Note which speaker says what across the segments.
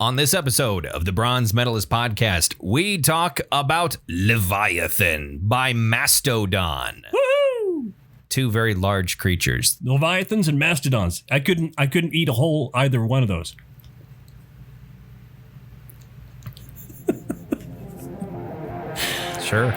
Speaker 1: On this episode of the Bronze Metalist podcast, we talk about Leviathan by Mastodon.
Speaker 2: Woohoo!
Speaker 1: Two very large creatures.
Speaker 2: Leviathans and Mastodons. I couldn't eat a whole either one of those.
Speaker 1: Sure.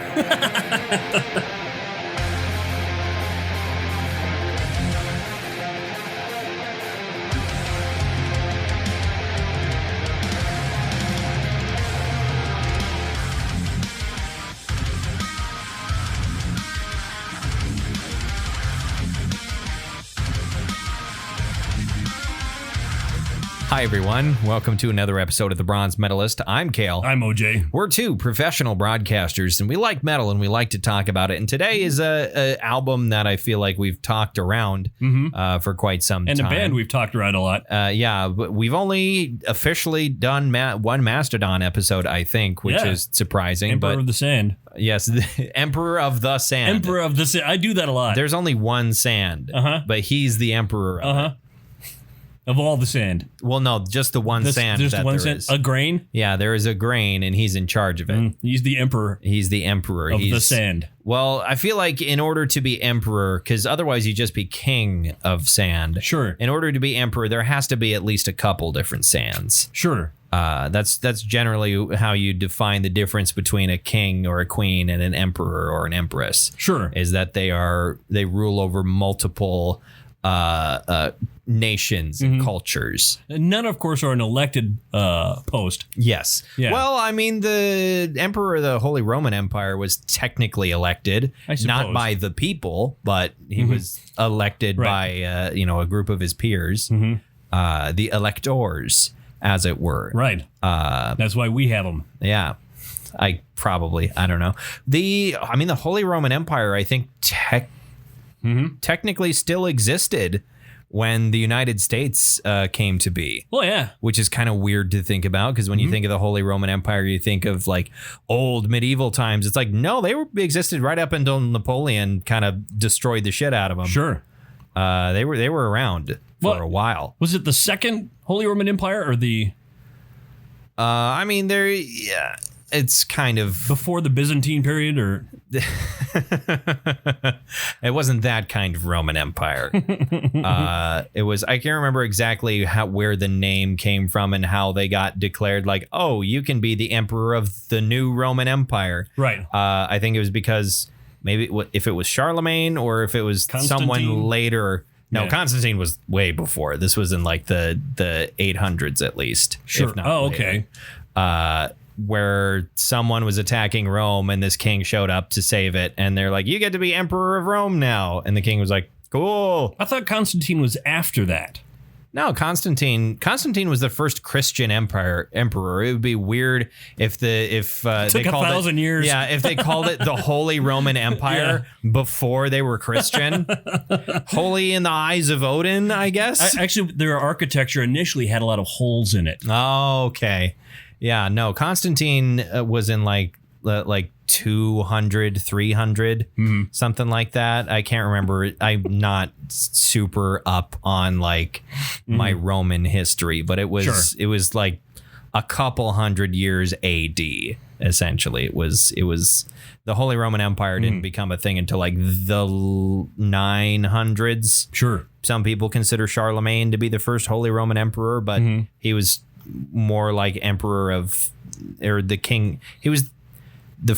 Speaker 1: Hi, everyone. Welcome to another episode of The Bronze Metalist. I'm Kale.
Speaker 2: I'm OJ.
Speaker 1: We're two professional broadcasters, and we like metal, and we like to talk about it. And today is a album that I feel like we've talked around for quite some time.
Speaker 2: And a band we've talked around a lot.
Speaker 1: Yeah, but we've only officially done one Mastodon episode, I think, which is surprising.
Speaker 2: Emperor of the Sand.
Speaker 1: Yes, the Emperor of the Sand.
Speaker 2: Emperor of the Sand. I do that a lot.
Speaker 1: There's only one sand, but he's the Emperor of it.
Speaker 2: Of all the sand.
Speaker 1: Well, no, just the one sand
Speaker 2: just
Speaker 1: that
Speaker 2: one
Speaker 1: there
Speaker 2: sand?
Speaker 1: is.
Speaker 2: A grain?
Speaker 1: Yeah, there is a grain, and he's in charge of it.
Speaker 2: He's the emperor.
Speaker 1: He's the emperor.
Speaker 2: Of the sand.
Speaker 1: Well, I feel like in order to be emperor, because otherwise you just be king of sand.
Speaker 2: Sure.
Speaker 1: In order to be emperor, there has to be at least a couple different sands.
Speaker 2: Sure.
Speaker 1: That's generally how you define the difference between a king or a queen and an emperor or an empress.
Speaker 2: Sure.
Speaker 1: Is that they rule over multiple nations and cultures.
Speaker 2: None, of course, are an elected post.
Speaker 1: Yes.
Speaker 2: Yeah.
Speaker 1: Well, I mean, the emperor of the Holy Roman Empire was technically elected,
Speaker 2: I suppose.
Speaker 1: not by the people, but he was elected by a group of his peers, the electors, as it were.
Speaker 2: Right. That's why we have them.
Speaker 1: Yeah. I don't know. The Holy Roman Empire, I think, technically still existed when the United States came to be.
Speaker 2: Well, yeah.
Speaker 1: Which is kind of weird to think about, because when you think of the Holy Roman Empire, you think of like old medieval times. It's like, no, they existed right up until Napoleon kind of destroyed the shit out of them.
Speaker 2: Sure.
Speaker 1: They were around for a while.
Speaker 2: Was it the second Holy Roman Empire or the...
Speaker 1: It's kind of...
Speaker 2: Before the Byzantine period, or...
Speaker 1: It wasn't that kind of Roman Empire. It was... I can't remember exactly where the name came from and how they got declared like, oh, you can be the emperor of the new Roman Empire.
Speaker 2: Right.
Speaker 1: I think it was because maybe if it was Charlemagne or if it was someone later... No, yeah. Constantine was way before. This was in like the 800s at least.
Speaker 2: Sure.
Speaker 1: If not
Speaker 2: okay.
Speaker 1: Where someone was attacking Rome and this king showed up to save it. And they're like, you get to be emperor of Rome now. And the king was like, cool.
Speaker 2: I thought Constantine was after that.
Speaker 1: No, Constantine was the first Christian emperor. It would be weird if
Speaker 2: it took
Speaker 1: they called
Speaker 2: 1,000 years.
Speaker 1: Yeah, if they called it the Holy Roman Empire before they were Christian. Holy in the eyes of Odin, I guess.
Speaker 2: Actually, their architecture initially had a lot of holes in it.
Speaker 1: Oh, okay. Yeah, no, Constantine was in like 200, 300, something like that. I can't remember. I'm not super up on like my Roman history, but it was like a couple hundred years AD. Essentially, it was the Holy Roman Empire didn't become a thing until like the 900s.
Speaker 2: Sure.
Speaker 1: Some people consider Charlemagne to be the first Holy Roman Emperor, but he was more like emperor of, or the king. He was the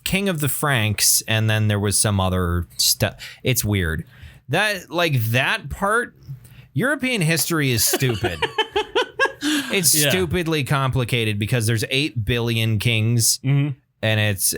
Speaker 1: king of the Franks, and then there was some other stuff. It's weird. That part, European history is stupid. It's stupidly complicated because there's 8 billion kings, and it's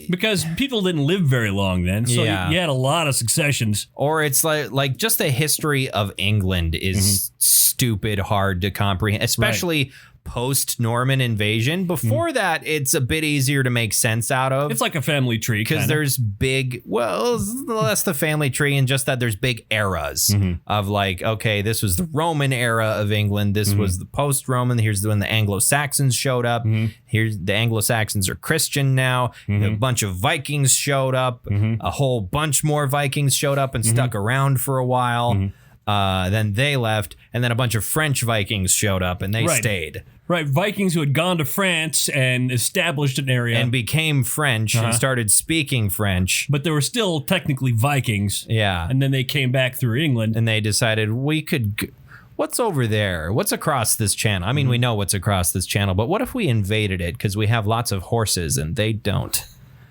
Speaker 2: because people didn't live very long then, so you had a lot of successions.
Speaker 1: Or it's like just the history of England is stupid hard to comprehend, especially post-Norman invasion. Before that, it's a bit easier to make sense out of.
Speaker 2: It's like a family tree.
Speaker 1: Because there's big, well, less the family tree, and just that there's big eras of like, okay, this was the Roman era of England. This was the post-Roman. Here's when the Anglo-Saxons showed up. Here's the Anglo-Saxons are Christian now. A bunch of Vikings showed up. A whole bunch more Vikings showed up and stuck around for a while. Then they left, and then a bunch of French Vikings showed up, and they stayed.
Speaker 2: Right, Vikings who had gone to France and established an area.
Speaker 1: And became French and started speaking French.
Speaker 2: But they were still technically Vikings.
Speaker 1: Yeah.
Speaker 2: And then they came back through England.
Speaker 1: And they decided we could... What's over there? What's across this channel? I mean, we know what's across this channel, but what if we invaded it? Because we have lots of horses and they don't.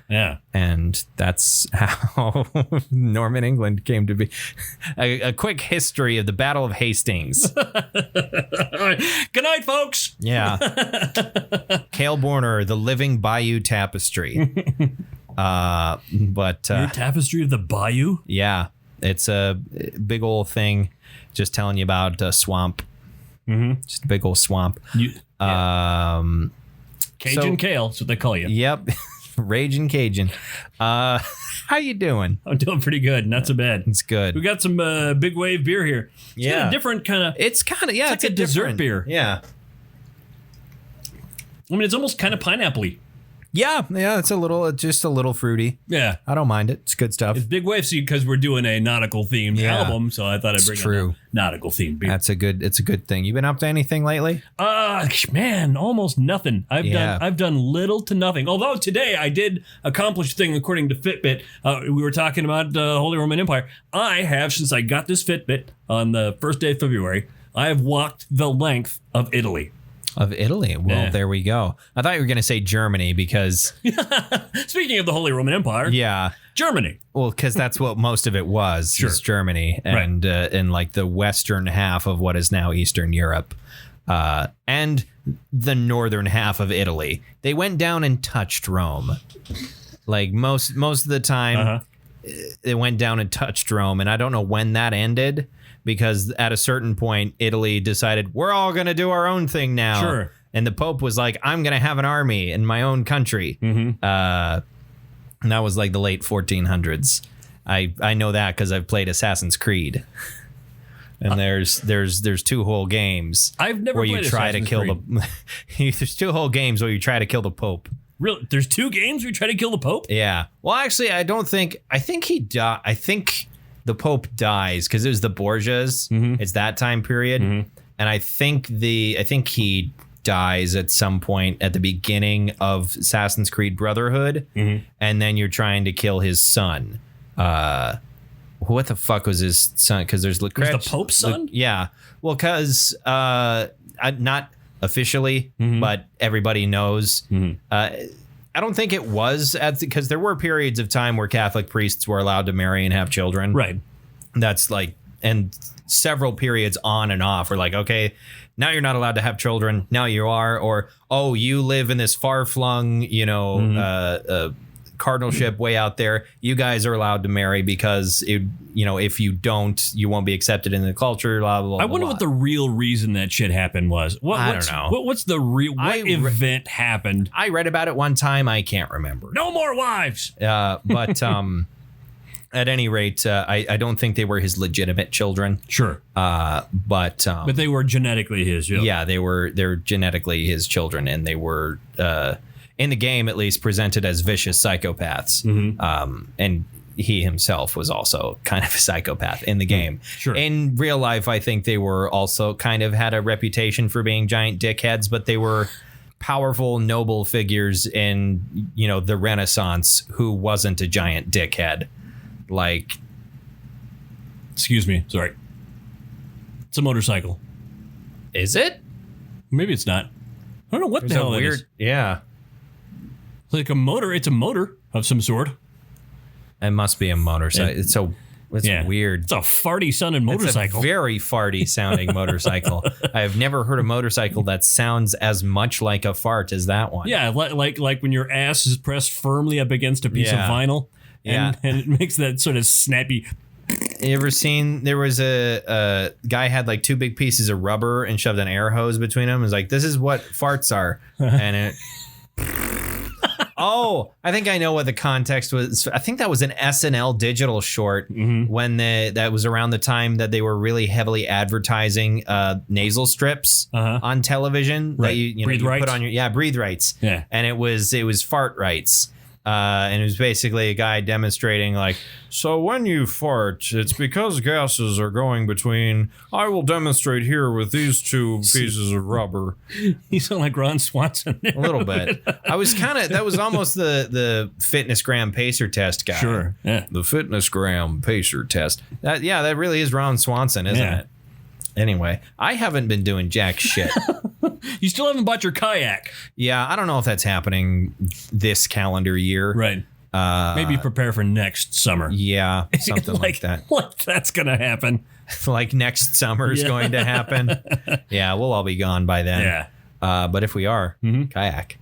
Speaker 2: Yeah.
Speaker 1: And that's how Norman England came to be. A quick history of the Battle of Hastings.
Speaker 2: Good night, folks.
Speaker 1: Yeah. Cale Borner, The Living Bayou Tapestry.
Speaker 2: Your Tapestry of the Bayou?
Speaker 1: Yeah. It's a big old thing. Just telling you about a swamp. Just a big old swamp.
Speaker 2: Cajun Kale, that's what they call you.
Speaker 1: Yep. Raging Cajun. How you doing?
Speaker 2: I'm doing pretty good. Not so bad.
Speaker 1: It's good.
Speaker 2: We got some big wave beer here. It's got a different kind of...
Speaker 1: It's kind of, yeah.
Speaker 2: It's like a dessert beer.
Speaker 1: Yeah.
Speaker 2: I mean, it's almost kind of pineapple-y.
Speaker 1: Yeah, it's just a little fruity.
Speaker 2: Yeah.
Speaker 1: I don't mind it. It's good stuff.
Speaker 2: It's big wave because we're doing a nautical themed album, so I thought I'd bring a nautical themed beer.
Speaker 1: It's a good thing. You been up to anything lately?
Speaker 2: Man, almost nothing. I've done little to nothing. Although today I did accomplish a thing according to Fitbit. We were talking about Holy Roman Empire. I have, since I got this Fitbit on the first day of February, I have walked the length of Italy.
Speaker 1: Of Italy. Well, there we go. I thought you were going to say Germany because...
Speaker 2: Speaking of the Holy Roman Empire.
Speaker 1: Yeah.
Speaker 2: Germany.
Speaker 1: Well, because that's what most of it was. Sure. Was Germany. And in like the western half of what is now Eastern Europe. And the northern half of Italy. They went down and touched Rome. Like most of the time, they went down and touched Rome. And I don't know when that ended. Because at a certain point, Italy decided, we're all going to do our own thing now.
Speaker 2: Sure.
Speaker 1: And the Pope was like, I'm going to have an army in my own country. And that was like the late 1400s. I know that because I've played Assassin's Creed. And there's two whole games.
Speaker 2: I've never played Assassin's Creed.
Speaker 1: There's two whole games where you try to kill the Pope.
Speaker 2: Really? There's two games where you try to kill the Pope?
Speaker 1: Yeah. Well, actually, I think he died. I think... The Pope dies because it was the Borgias. It's that time period, and I think he dies at some point at the beginning of Assassin's Creed Brotherhood, and then you're trying to kill his son. What the fuck was his son? Because there's Lucrece.
Speaker 2: The Pope's son?
Speaker 1: Yeah. Well, because not officially, but everybody knows. I don't think it was because there were periods of time where Catholic priests were allowed to marry and have children.
Speaker 2: Right.
Speaker 1: That's like, and several periods on and off were like, okay, now you're not allowed to have children. Now you are. Or, oh, you live in this far flung, cardinalship way out there. You guys are allowed to marry because if you don't, you won't be accepted in the culture. Blah, blah, blah,
Speaker 2: I wonder what the real reason that shit happened was. I don't know. What's the real event happened?
Speaker 1: I read about it one time. I can't remember.
Speaker 2: No more wives.
Speaker 1: But at any rate, I don't think they were his legitimate children.
Speaker 2: Sure.
Speaker 1: But
Speaker 2: they were genetically his.
Speaker 1: Yeah, they're genetically his children, and they were. In the game, at least, presented as vicious psychopaths. And he himself was also kind of a psychopath in the game.
Speaker 2: Sure.
Speaker 1: In real life, I think they were also kind of had a reputation for being giant dickheads, but they were powerful, noble figures in, the Renaissance who wasn't a giant dickhead. Like...
Speaker 2: Excuse me. Sorry. It's a motorcycle.
Speaker 1: Is it?
Speaker 2: Maybe it's not. I don't know what the hell it is.
Speaker 1: Yeah.
Speaker 2: Like a motor. It's a motor of some sort.
Speaker 1: It must be a motorcycle. It's weird.
Speaker 2: It's a farty sounding motorcycle.
Speaker 1: It's a very farty sounding motorcycle. I have never heard a motorcycle that sounds as much like a fart as that one.
Speaker 2: Yeah, like when your ass is pressed firmly up against a piece of vinyl. And it makes that sort of snappy.
Speaker 1: You ever seen, there was a guy had like two big pieces of rubber and shoved an air hose between them. It was like, this is what farts are. And it... Oh, I think I know what the context was. I think that was an SNL digital short when that was around the time that they were really heavily advertising nasal strips on television.
Speaker 2: Right.
Speaker 1: That you
Speaker 2: breathe rights.
Speaker 1: Put on your breathe rights.
Speaker 2: Yeah.
Speaker 1: And it was fart rights. And it was basically a guy demonstrating like, so when you fart, it's because gases are going between. I will demonstrate here with these two pieces of rubber.
Speaker 2: You sound like Ron Swanson.
Speaker 1: A little bit. I was that was almost the Fitness Gram Pacer Test guy.
Speaker 2: Sure. Yeah.
Speaker 1: The Fitness Gram Pacer Test. That really is Ron Swanson, isn't it? Anyway, I haven't been doing jack shit.
Speaker 2: You still haven't bought your kayak.
Speaker 1: Yeah, I don't know if that's happening this calendar year.
Speaker 2: Right. Maybe prepare for next summer.
Speaker 1: Yeah, something like that.
Speaker 2: What? That's going to happen.
Speaker 1: Like next summer is going to happen. Yeah, we'll all be gone by then.
Speaker 2: Yeah.
Speaker 1: But if we are, kayak.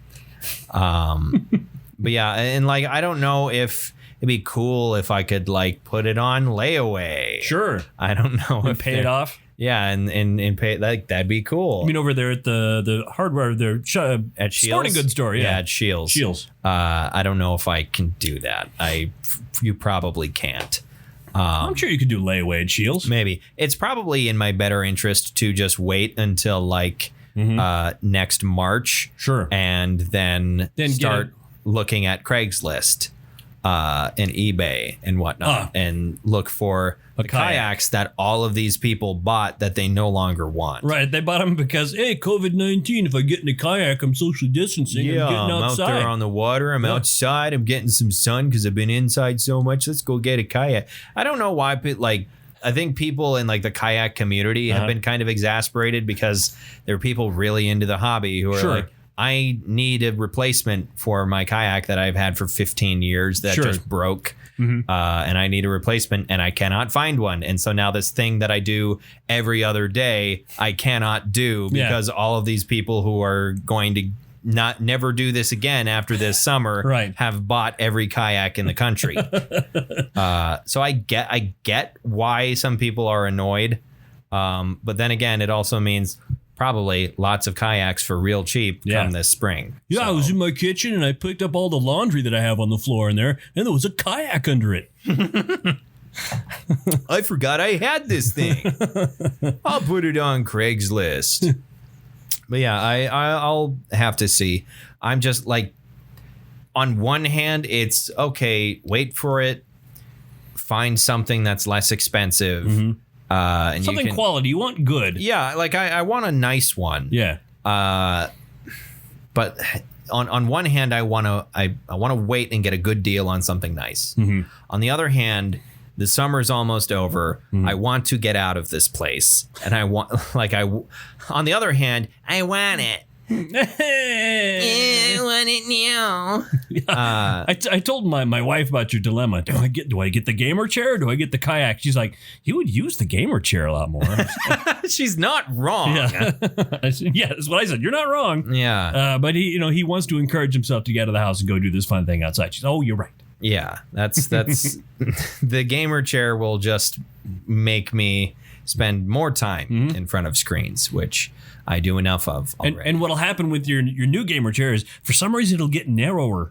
Speaker 1: But yeah, and like, I don't know if it'd be cool if I could like put it on layaway.
Speaker 2: Sure.
Speaker 1: I don't know
Speaker 2: and
Speaker 1: if
Speaker 2: pay it off.
Speaker 1: Yeah, and pay that'd be cool.
Speaker 2: I mean, over there at the hardware, at
Speaker 1: Shields?
Speaker 2: sporting goods store. Yeah,
Speaker 1: at Shields.
Speaker 2: Shields.
Speaker 1: I don't know if I can do that. You probably can't.
Speaker 2: I'm sure you could do layaway at Shields.
Speaker 1: Maybe it's probably in my better interest to just wait until like next March.
Speaker 2: Sure,
Speaker 1: and then start looking at Craigslist and eBay and whatnot, and look for the kayaks that all of these people bought that they no longer want.
Speaker 2: Right. They bought them because, hey, COVID-19, if I get in a kayak, I'm socially distancing.
Speaker 1: Yeah,
Speaker 2: I'm getting outside.
Speaker 1: out there on the water. I'm outside. I'm getting some sun because I've been inside so much. Let's go get a kayak. I don't know why, but like, I think people in like the kayak community have been kind of exasperated because there are people really into the hobby who are like, I need a replacement for my kayak that I've had for 15 years that just broke. And I need a replacement and I cannot find one. And so now this thing that I do every other day, I cannot do because all of these people who are going to never do this again after this summer have bought every kayak in the country. So I get why some people are annoyed. But then again, it also means probably lots of kayaks for real cheap come this spring.
Speaker 2: Yeah, so. I was in my kitchen and I picked up all the laundry that I have on the floor in there, and there was a kayak under it.
Speaker 1: I forgot I had this thing. I'll put it on Craigslist. But yeah, I'll have to see. I'm just like, on one hand, it's okay, wait for it, find something that's less expensive. And
Speaker 2: something quality. You want good.
Speaker 1: Yeah, like I want a nice one.
Speaker 2: Yeah.
Speaker 1: But on one hand, I want to wait and get a good deal on something nice. On the other hand, the summer's almost over. I want to get out of this place, and I want on the other hand, I want it. I want it now.
Speaker 2: I told my wife about your dilemma. Do I get the gamer chair or do I get the kayak? She's like, you would use the gamer chair a lot more.
Speaker 1: She's not wrong.
Speaker 2: Yeah. That's what I said. You're not wrong.
Speaker 1: Yeah.
Speaker 2: But he wants to encourage himself to get out of the house and go do this fun thing outside. She's, oh, you're right.
Speaker 1: Yeah, that's the gamer chair will just make me spend more time in front of screens, which I do enough of already.
Speaker 2: And what'll happen with your new gamer chair is, for some reason, it'll get narrower.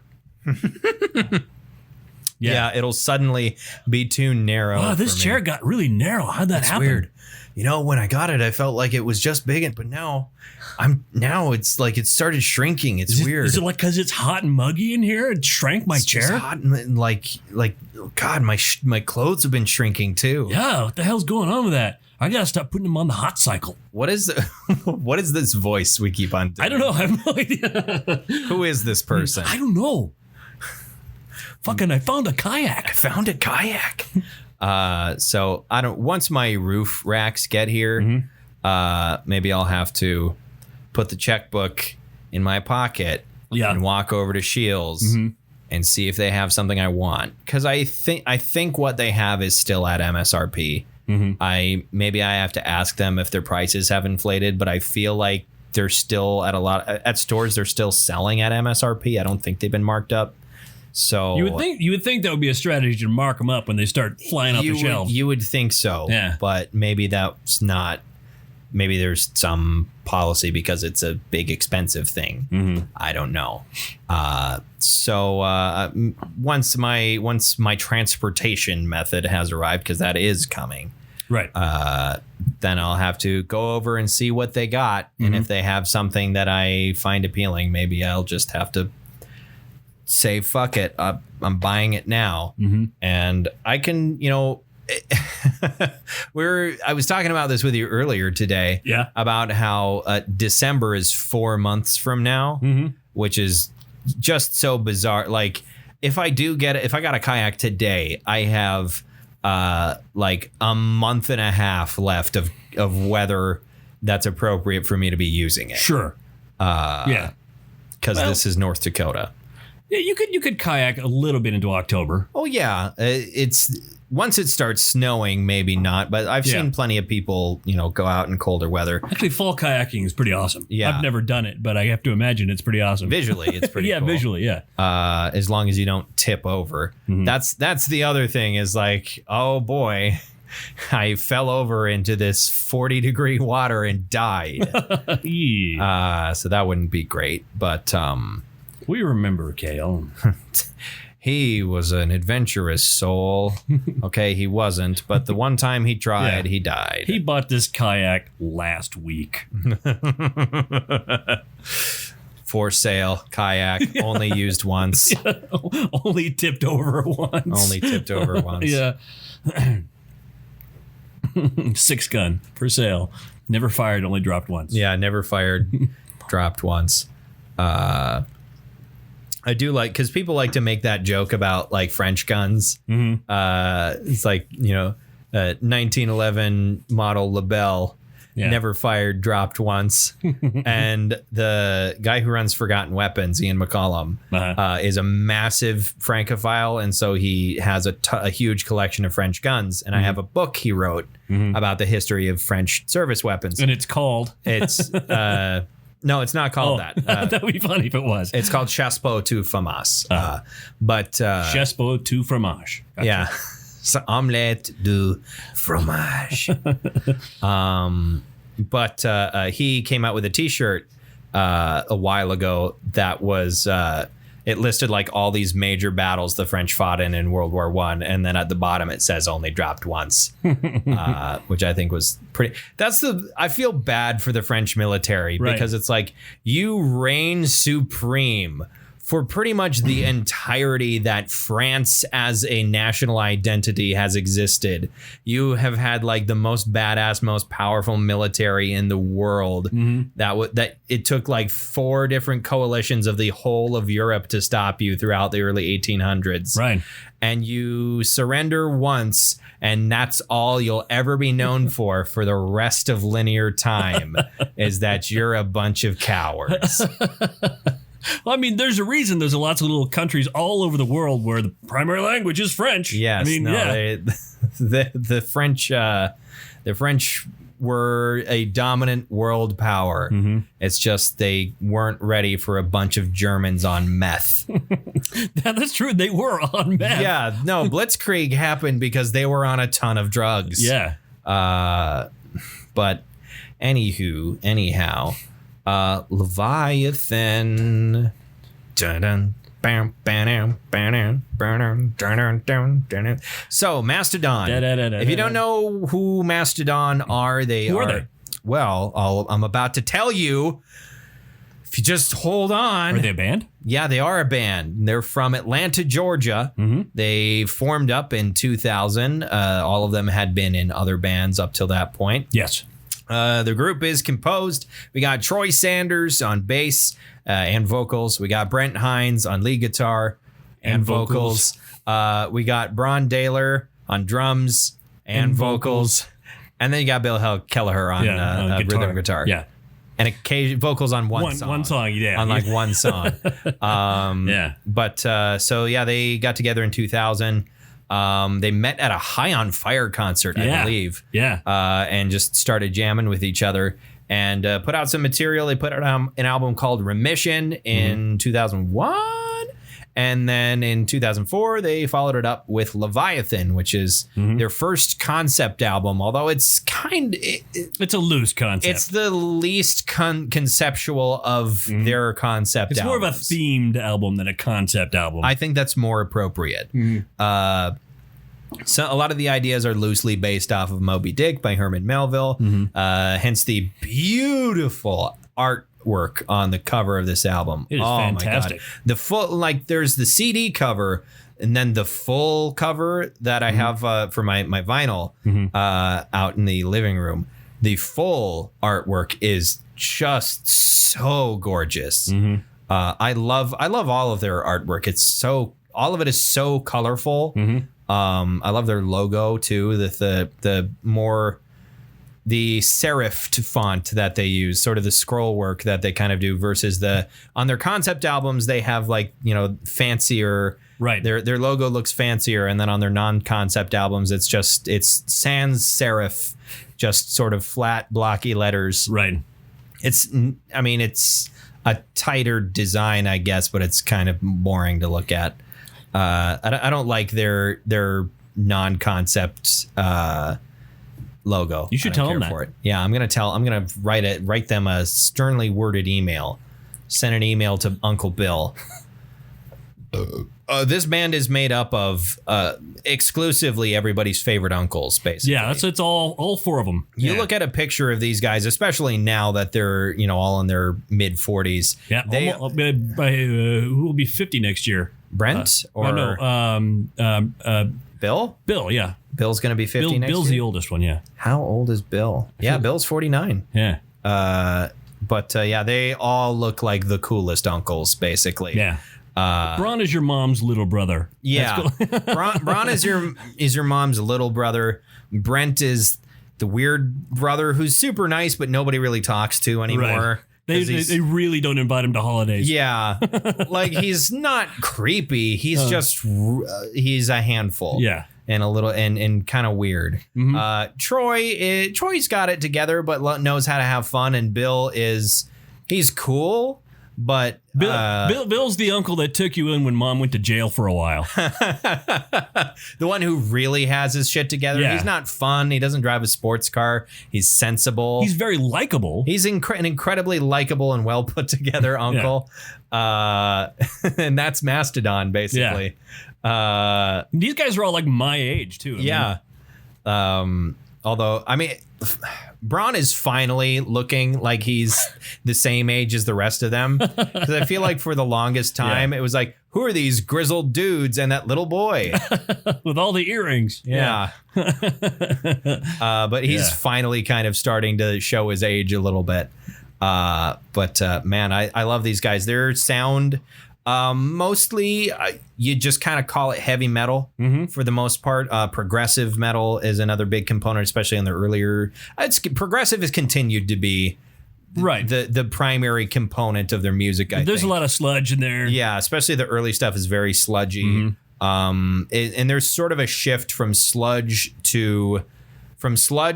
Speaker 1: Yeah, it'll suddenly be too narrow.
Speaker 2: Oh, this chair got really narrow. How'd that happen?
Speaker 1: Weird. You know, when I got it, I felt like it was just big, but now it's like it started shrinking. It's weird.
Speaker 2: Is it like because it's hot and muggy in here? It shrank my chair.
Speaker 1: It's hot and like God, my clothes have been shrinking too.
Speaker 2: Yeah, what the hell's going on with that? I gotta stop putting them on the hot cycle.
Speaker 1: What is this voice we keep on doing?
Speaker 2: I don't know. I have no idea.
Speaker 1: Who is this person?
Speaker 2: I don't know. Fucking, I found a kayak.
Speaker 1: So I don't. Once my roof racks get here, maybe I'll have to put the checkbook in my pocket and walk over to Shields and see if they have something I want. Because I think what they have is still at MSRP. I have to ask them if their prices have inflated, but I feel like they're still at stores. They're still selling at MSRP. I don't think they've been marked up. So
Speaker 2: you would think that would be a strategy to mark them up when they start flying off the shelves.
Speaker 1: You would think so.
Speaker 2: Yeah.
Speaker 1: But maybe that's not. Maybe there's some policy because it's a big expensive thing. I don't know. So once my transportation method has arrived, because that is coming.
Speaker 2: Right.
Speaker 1: Then I'll have to go over and see what they got. And if they have something that I find appealing, maybe I'll just have to say, fuck it, I'm buying it now. And I can, I was talking about this with you earlier today.
Speaker 2: Yeah.
Speaker 1: About how December is 4 months from now, which is just so bizarre. Like, if I got a kayak today, I have like a month and a half left of weather that's appropriate for me to be using it.
Speaker 2: Sure. Yeah.
Speaker 1: Because this is North Dakota.
Speaker 2: Yeah, you could kayak a little bit into October.
Speaker 1: Oh yeah, it's once it starts snowing, maybe not. But I've seen plenty of people, go out in colder weather.
Speaker 2: Actually, fall kayaking is pretty awesome.
Speaker 1: Yeah,
Speaker 2: I've never done it, but I have to imagine it's pretty awesome.
Speaker 1: Visually, it's pretty.
Speaker 2: Yeah,
Speaker 1: cool.
Speaker 2: Visually, yeah.
Speaker 1: As long as you don't tip over. That's the other thing. Is like, oh boy, I fell over into this 40-degree water and died. So that wouldn't be great. But
Speaker 2: we remember Kale.
Speaker 1: He was an adventurous soul. Okay, he wasn't, but the one time he tried, he died.
Speaker 2: He bought this kayak last week.
Speaker 1: For sale, kayak, only used once.
Speaker 2: Only tipped over once. Yeah. 6-gun for sale. Never fired, only dropped once.
Speaker 1: Yeah, never fired, dropped once. I do like, because people like to make that joke about like French guns. It's like, 1911 model Lebel, never fired, dropped once. And the guy who runs Forgotten Weapons, Ian McCollum, is a massive Francophile. And so he has a huge collection of French guns. And I have a book he wrote about the history of French service weapons.
Speaker 2: And it's called?
Speaker 1: No, it's not called that.
Speaker 2: That would be funny if it was.
Speaker 1: It's called Chassepot tout fromage.
Speaker 2: Chassepot tout fromage. Gotcha.
Speaker 1: Yeah. So, omelette du fromage. But he came out with a T-shirt a while ago that was... it listed like all these major battles the French fought in World War I, and then at the bottom it says only dropped once, which I think was pretty. I feel bad for the French military because it's like you reign supreme for pretty much the entirety that France as a national identity has existed. You have had like the most badass, most powerful military in the world. That it took like 4 different coalitions of the whole of Europe to stop you throughout the early 1800s.
Speaker 2: Right.
Speaker 1: And you surrender once, and that's all you'll ever be known for the rest of linear time is that you're a bunch of cowards.
Speaker 2: Well, I mean, there's a reason there's lots of little countries all over the world where the primary language is French.
Speaker 1: Yes,
Speaker 2: I mean,
Speaker 1: the French were a dominant world power. It's just they weren't ready for a bunch of Germans on meth.
Speaker 2: That's true. They were on meth.
Speaker 1: Yeah, no, Blitzkrieg happened because they were on a ton of drugs.
Speaker 2: Yeah.
Speaker 1: But anyhow. Leviathan. So Mastodon. If you don't know who Mastodon are,
Speaker 2: who are they?
Speaker 1: Well, I'm about to tell you. If you just hold on.
Speaker 2: Are they a band?
Speaker 1: Yeah, they are a band. They're from Atlanta, Georgia. They formed up in 2000. All of them had been in other bands up till that point.
Speaker 2: Yes.
Speaker 1: The group is composed. We got Troy Sanders on bass and vocals. We got Brent Hines on lead guitar and vocals. We got Bron Daler on drums and vocals. And then you got Bill Kelleher on rhythm guitar.
Speaker 2: Yeah.
Speaker 1: And occasion vocals on one song.
Speaker 2: One song, yeah.
Speaker 1: On like one song.
Speaker 2: Yeah.
Speaker 1: But they got together in 2000. They met at a High on Fire concert, I believe.
Speaker 2: Yeah.
Speaker 1: And just started jamming with each other and put out some material. They put out an album called Remission in 2001. And then in 2004, they followed it up with Leviathan, which is their first concept album, although it's
Speaker 2: it's a loose concept.
Speaker 1: It's the least conceptual of their concept
Speaker 2: albums. It's more of a themed album than a concept album.
Speaker 1: I think that's more appropriate. So a lot of the ideas are loosely based off of Moby Dick by Herman Melville, hence the beautiful artwork artwork on the cover of this album.
Speaker 2: It is fantastic.
Speaker 1: My God. The full, like, there's the CD cover, and then the full cover that I have for my vinyl out in the living room. The full artwork is just so gorgeous. I love all of their artwork. All of it is so colorful. I love their logo too. The more the serifed font that they use, sort of the scroll work that they kind of do, versus on their concept albums they have, like, you know, fancier.
Speaker 2: Right.
Speaker 1: Their logo looks fancier, and then on their non-concept albums it's sans serif, just sort of flat blocky letters.
Speaker 2: Right.
Speaker 1: It's a tighter design, I guess, but it's kind of boring to look at. I don't like their non-concept logo.
Speaker 2: You should tell them that.
Speaker 1: For it. Yeah, I'm gonna write them a sternly worded email. Send an email to Uncle Bill. This band is made up of exclusively everybody's favorite uncles, basically.
Speaker 2: Yeah, it's all four of them.
Speaker 1: You look at a picture of these guys, especially now that they're, you know, all in their mid 40s.
Speaker 2: Yeah, who will be 50 next year?
Speaker 1: Brent Bill?
Speaker 2: Bill, yeah.
Speaker 1: Bill's going to be 50 next year?
Speaker 2: Bill's the oldest one, yeah.
Speaker 1: How old is Bill? Yeah, Bill's 49.
Speaker 2: Yeah.
Speaker 1: But they all look like the coolest uncles, basically.
Speaker 2: Yeah. Braun is your mom's little brother.
Speaker 1: Yeah. Braun is your mom's little brother. Brent is the weird brother who's super nice, but nobody really talks to anymore.
Speaker 2: Right. They really don't invite him to holidays.
Speaker 1: Yeah. Like, he's not creepy. He's just, he's a handful.
Speaker 2: Yeah.
Speaker 1: And a little, and kind of weird. Troy's got it together, but knows how to have fun. And Bill he's cool, but
Speaker 2: Bill's the uncle that took you in when mom went to jail for a while.
Speaker 1: The one who really has his shit together. Yeah. He's not fun. He doesn't drive a sports car. He's sensible.
Speaker 2: He's very likable.
Speaker 1: He's an incredibly likable and well put together uncle. And that's Mastodon, basically.
Speaker 2: Yeah. These guys are all like my age too.
Speaker 1: Although, I mean, Braun is finally looking like he's the same age as the rest of them. Because I feel like for the longest time, it was like, who are these grizzled dudes and that little boy?
Speaker 2: With all the earrings.
Speaker 1: Yeah. But he's finally kind of starting to show his age a little bit. Man, I love these guys. Their sound... mostly you just kind of call it heavy metal for the most part. Progressive metal is another big component, especially in the earlier. Progressive has continued to be the primary component of their music.
Speaker 2: There's a lot of sludge in there.
Speaker 1: Yeah, especially the early stuff is very sludgy. And there's sort of a shift from sludge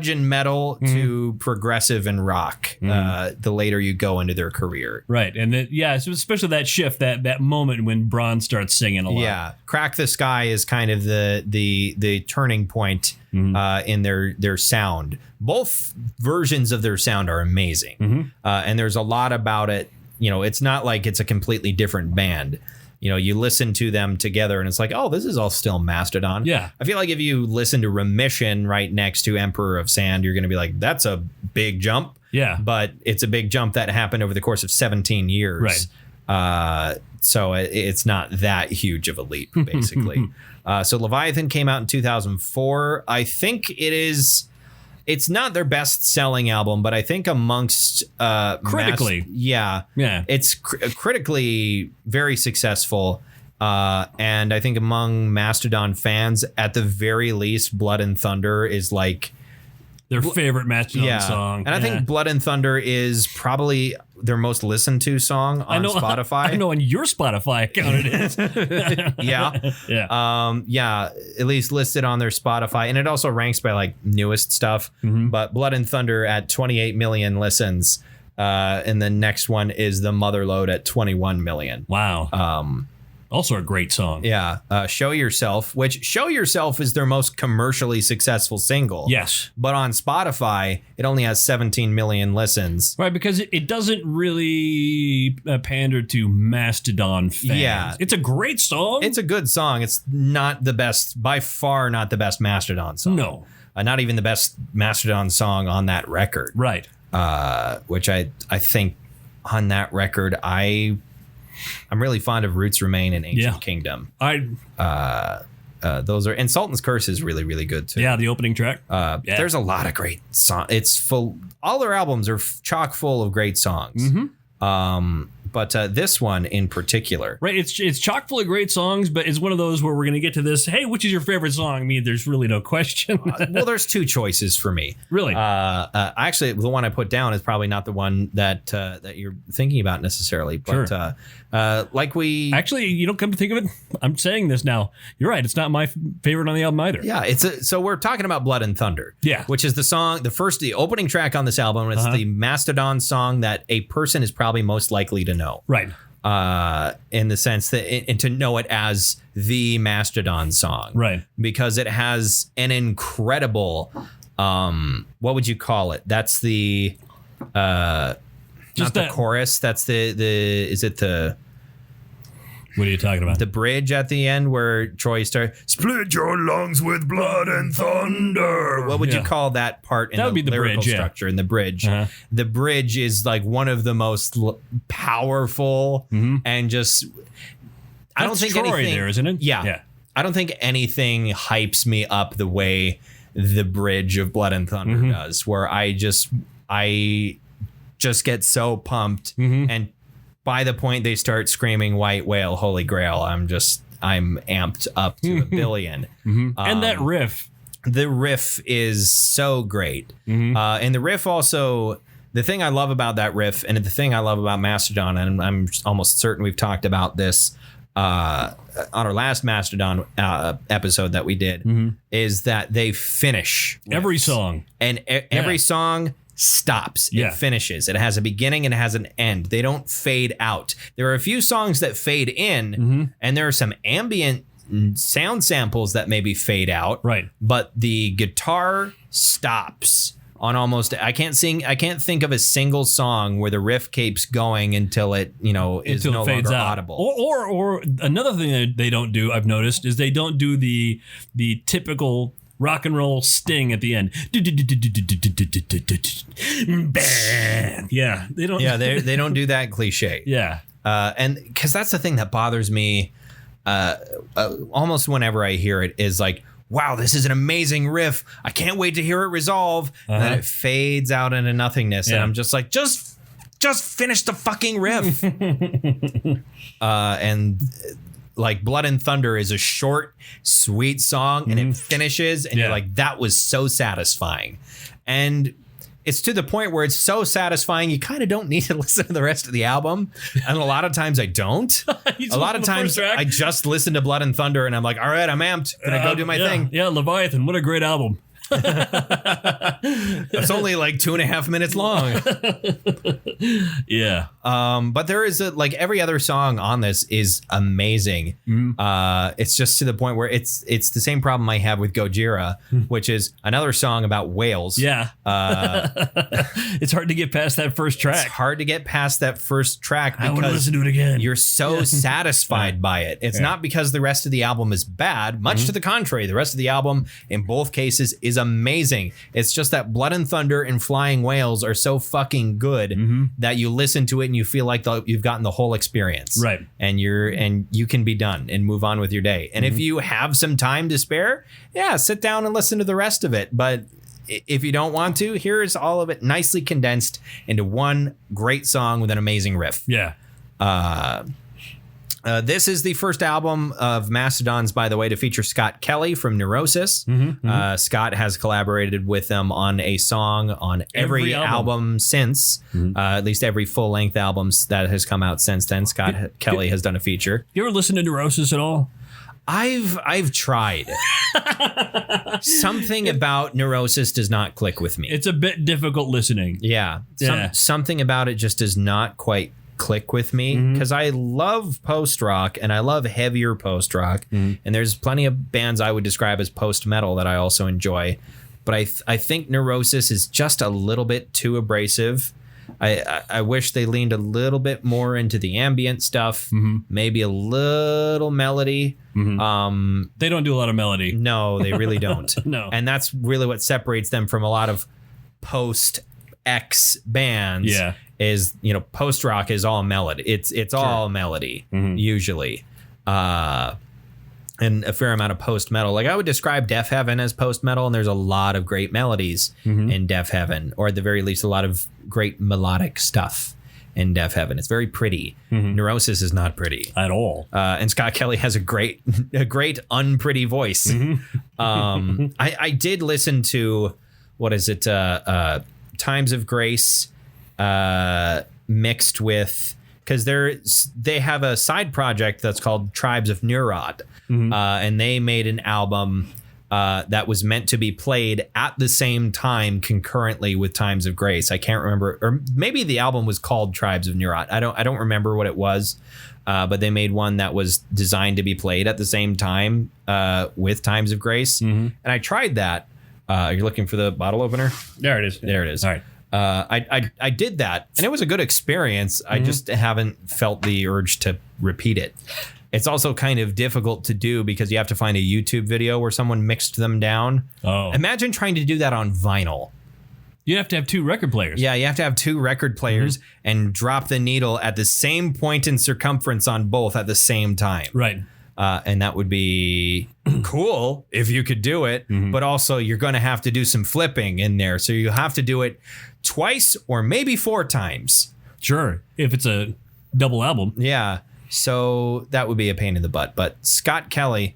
Speaker 1: and metal to progressive and rock the later you go into their career.
Speaker 2: Right. And so especially that shift, that moment when Braun starts singing a lot.
Speaker 1: Yeah. Crack the Sky is kind of the turning point in their sound. Both versions of their sound are amazing. And there's a lot about it. You know, it's not like it's a completely different band. You know, you listen to them together and it's like, oh, this is all still Mastodon.
Speaker 2: Yeah.
Speaker 1: I feel like if you listen to Remission right next to Emperor of Sand, you're going to be like, that's a big jump.
Speaker 2: Yeah.
Speaker 1: But it's a big jump that happened over the course of 17 years. Right. So it's not that huge of a leap, basically. So Leviathan came out in 2004. I think it's not their best selling album, but I think amongst
Speaker 2: critically,
Speaker 1: it's critically very successful. And I think among Mastodon fans, at the very least, Blood and Thunder is like
Speaker 2: their favorite Mastodon song.
Speaker 1: And I think Blood and Thunder is probably their most listened to song on Spotify.
Speaker 2: I know on your Spotify account it is.
Speaker 1: Yeah, at least listed on their Spotify. And it also ranks by like newest stuff. But Blood and Thunder at 28 million listens. And the next one is The Motherlode at 21 million.
Speaker 2: Wow. Also a great song.
Speaker 1: Yeah. Show Yourself, which Show Yourself is their most commercially successful single.
Speaker 2: Yes.
Speaker 1: But on Spotify, it only has 17 million listens.
Speaker 2: Right, because it doesn't really pander to Mastodon fans.
Speaker 1: Yeah.
Speaker 2: It's a great song.
Speaker 1: It's a good song. It's not the best, by far not the best Mastodon song.
Speaker 2: No.
Speaker 1: Not even the best Mastodon song on that record.
Speaker 2: Right.
Speaker 1: Which I think on that record, I'm really fond of Roots Remain and Ancient Kingdom. Those are, and Sultan's Curse is really, really good too.
Speaker 2: Yeah, the opening track.
Speaker 1: There's a lot of great songs. It's full. All their albums are chock full of great songs. But this one in particular,
Speaker 2: right? It's chock full of great songs, but it's one of those where we're going to get to this. Hey, which is your favorite song? I mean, there's really no question.
Speaker 1: Well, there's two choices for me.
Speaker 2: Really?
Speaker 1: Actually, the one I put down is probably not the one that you're thinking about necessarily. But
Speaker 2: sure.
Speaker 1: Actually,
Speaker 2: you don't come to think of it. I'm saying this now. You're right. It's not my favorite on the album either.
Speaker 1: Yeah, so we're talking about Blood and Thunder.
Speaker 2: Yeah,
Speaker 1: which is the opening track on this album. It's the Mastodon song that a person is probably most likely to know.
Speaker 2: Right.
Speaker 1: In the sense that, and to know it as the Mastodon song.
Speaker 2: Right.
Speaker 1: Because it has an incredible, what would you call it? That's the, not the chorus. That's is it the,
Speaker 2: what are you talking about?
Speaker 1: The bridge at the end where Troy starts, split your lungs with blood and thunder. What would you call that part in the lyrical structure in the bridge? The bridge is like one of the most powerful and just, I don't think
Speaker 2: Troy
Speaker 1: anything
Speaker 2: there, isn't it?
Speaker 1: Yeah. I don't think anything hypes me up the way the bridge of Blood and Thunder does, where I just get so pumped and by the point they start screaming White Whale, Holy Grail, I'm amped up to a billion.
Speaker 2: And that riff.
Speaker 1: The riff is so great. And the riff also, the thing I love about that riff and the thing I love about Mastodon, and I'm almost certain we've talked about this on our last Mastodon episode that we did, is that they finish
Speaker 2: every song.
Speaker 1: And every song stops. It finishes. It has a beginning and it has an end. They don't fade out. There are a few songs that fade in, and there are some ambient sound samples that maybe fade out.
Speaker 2: Right.
Speaker 1: But the guitar stops on almost. I can't think of a single song where the riff keeps going until it is no longer audible.
Speaker 2: Or another thing that they don't do, I've noticed, is they don't do the typical rock and roll sting at the end. Yeah, they don't.
Speaker 1: Yeah, they don't do that cliche.
Speaker 2: Yeah,
Speaker 1: and because that's the thing that bothers me, almost whenever I hear it, is like, wow, this is an amazing riff. I can't wait to hear it resolve. And then it fades out into nothingness, and I'm just like, just finish the fucking riff. And like Blood and Thunder is a short, sweet song, and it finishes, and you're like, that was so satisfying. And it's to the point where it's so satisfying, you kind of don't need to listen to the rest of the album. And a lot of times I don't. A lot of times I just listen to Blood and Thunder, and I'm like, all right, I'm amped. Gonna go do my thing.
Speaker 2: Yeah, Leviathan, what a great album.
Speaker 1: It's only like 2.5 minutes long.
Speaker 2: Yeah.
Speaker 1: But there is like every other song on this is amazing. It's just to the point where it's the same problem I have with Gojira, which is another song about whales.
Speaker 2: Yeah. It's hard to get past that first track.
Speaker 1: It's hard to get past that first track because
Speaker 2: I want to listen to it again.
Speaker 1: You're so satisfied by it. It's not because the rest of the album is bad. Much to the contrary, the rest of the album in both cases is amazing. It's just that Blood and Thunder and Flying Whales are so fucking good that you listen to it and you feel like you've gotten the whole experience.
Speaker 2: Right.
Speaker 1: And you can be done and move on with your day. And if you have some time to spare, sit down and listen to the rest of it. But if you don't want to, here's all of it nicely condensed into one great song with an amazing riff.
Speaker 2: Yeah.
Speaker 1: This is the first album of Mastodon's, by the way, to feature Scott Kelly from Neurosis. Scott has collaborated with them on a song on every album since, at least every full-length albums that has come out since then. Scott Kelly has done a feature.
Speaker 2: You ever listen to Neurosis at all?
Speaker 1: I've tried. Something about Neurosis does not click with me.
Speaker 2: It's a bit difficult listening.
Speaker 1: Yeah. Something about it just does not quite click with me, because I love post-rock and I love heavier post-rock, and there's plenty of bands I would describe as post-metal that I also enjoy, but I think Neurosis is just a little bit too abrasive. I wish they leaned a little bit more into the ambient stuff, maybe a little melody.
Speaker 2: They don't do a lot of melody.
Speaker 1: No, they really don't.
Speaker 2: No.
Speaker 1: And that's really what separates them from a lot of post-X bands.
Speaker 2: Yeah.
Speaker 1: is, post rock is all melody. It's all melody usually. And a fair amount of post metal. Like I would describe Deaf Heaven as post metal, and there's a lot of great melodies in Deaf Heaven, or at the very least, a lot of great melodic stuff in Deaf Heaven. It's very pretty. Neurosis is not pretty
Speaker 2: at all.
Speaker 1: And Scott Kelly has a great unpretty voice. I did listen to, what is it? Times of Grace mixed with, because they have a side project that's called Tribes of Neurot, and they made an album that was meant to be played at the same time concurrently with Times of Grace. I can't remember, or maybe the album was called Tribes of Neurot. I don't remember what it was, but they made one that was designed to be played at the same time with Times of Grace, and I tried that. You're looking for the bottle opener?
Speaker 2: There it is.
Speaker 1: There it is.
Speaker 2: All right.
Speaker 1: I did that, and it was a good experience. I just haven't felt the urge to repeat it. It's also kind of difficult to do because you have to find a YouTube video where someone mixed them down. Oh. Imagine trying to do that on vinyl.
Speaker 2: You have to have 2 record players.
Speaker 1: Yeah, you have to have 2 record players and drop the needle at the same point in circumference on both at the same time.
Speaker 2: Right.
Speaker 1: And that would be cool if you could do it, but also you're going to have to do some flipping in there. So you have to do it twice or maybe 4 times.
Speaker 2: Sure. If it's a double album.
Speaker 1: Yeah. So that would be a pain in the butt. But Scott Kelly,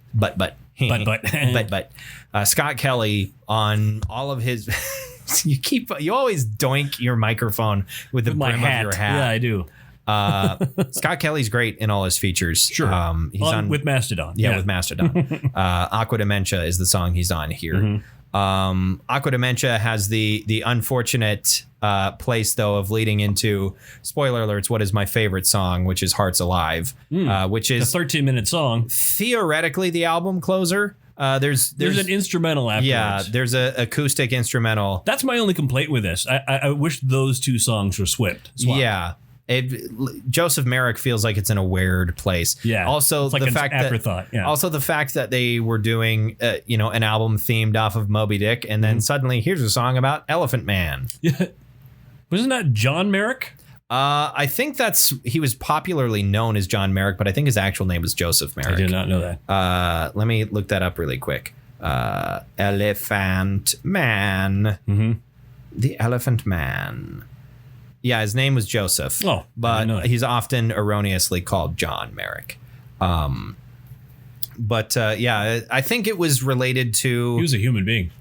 Speaker 1: Scott Kelly on all of his, you always doink your microphone with the brim of your hat.
Speaker 2: Yeah, I do.
Speaker 1: Scott Kelly's great in all his features.
Speaker 2: Sure. He's on with Mastodon.
Speaker 1: Yeah, with Mastodon. Aqua Dementia is the song he's on here. Aqua Dementia has the unfortunate place, though, of leading into, spoiler alerts, what is my favorite song, which is Hearts Alive, which is
Speaker 2: a 13-minute song.
Speaker 1: Theoretically, the album closer. There's
Speaker 2: an instrumental afterwards.
Speaker 1: Yeah, there's an acoustic instrumental.
Speaker 2: That's my only complaint with this. I wish those 2 songs were swapped.
Speaker 1: Yeah. Joseph Merrick feels like it's in a weird place.
Speaker 2: Yeah.
Speaker 1: Also,
Speaker 2: like
Speaker 1: the fact that they were doing, an album themed off of Moby Dick, and then suddenly here's a song about Elephant Man.
Speaker 2: Yeah. Wasn't that John Merrick?
Speaker 1: I think he was popularly known as John Merrick, but I think his actual name was Joseph Merrick.
Speaker 2: I did not know that.
Speaker 1: Let me look that up really quick. Elephant Man. The Elephant Man. Yeah, his name was Joseph.
Speaker 2: Oh,
Speaker 1: but he's often erroneously called John Merrick. I think it was related to...
Speaker 2: He was a human being.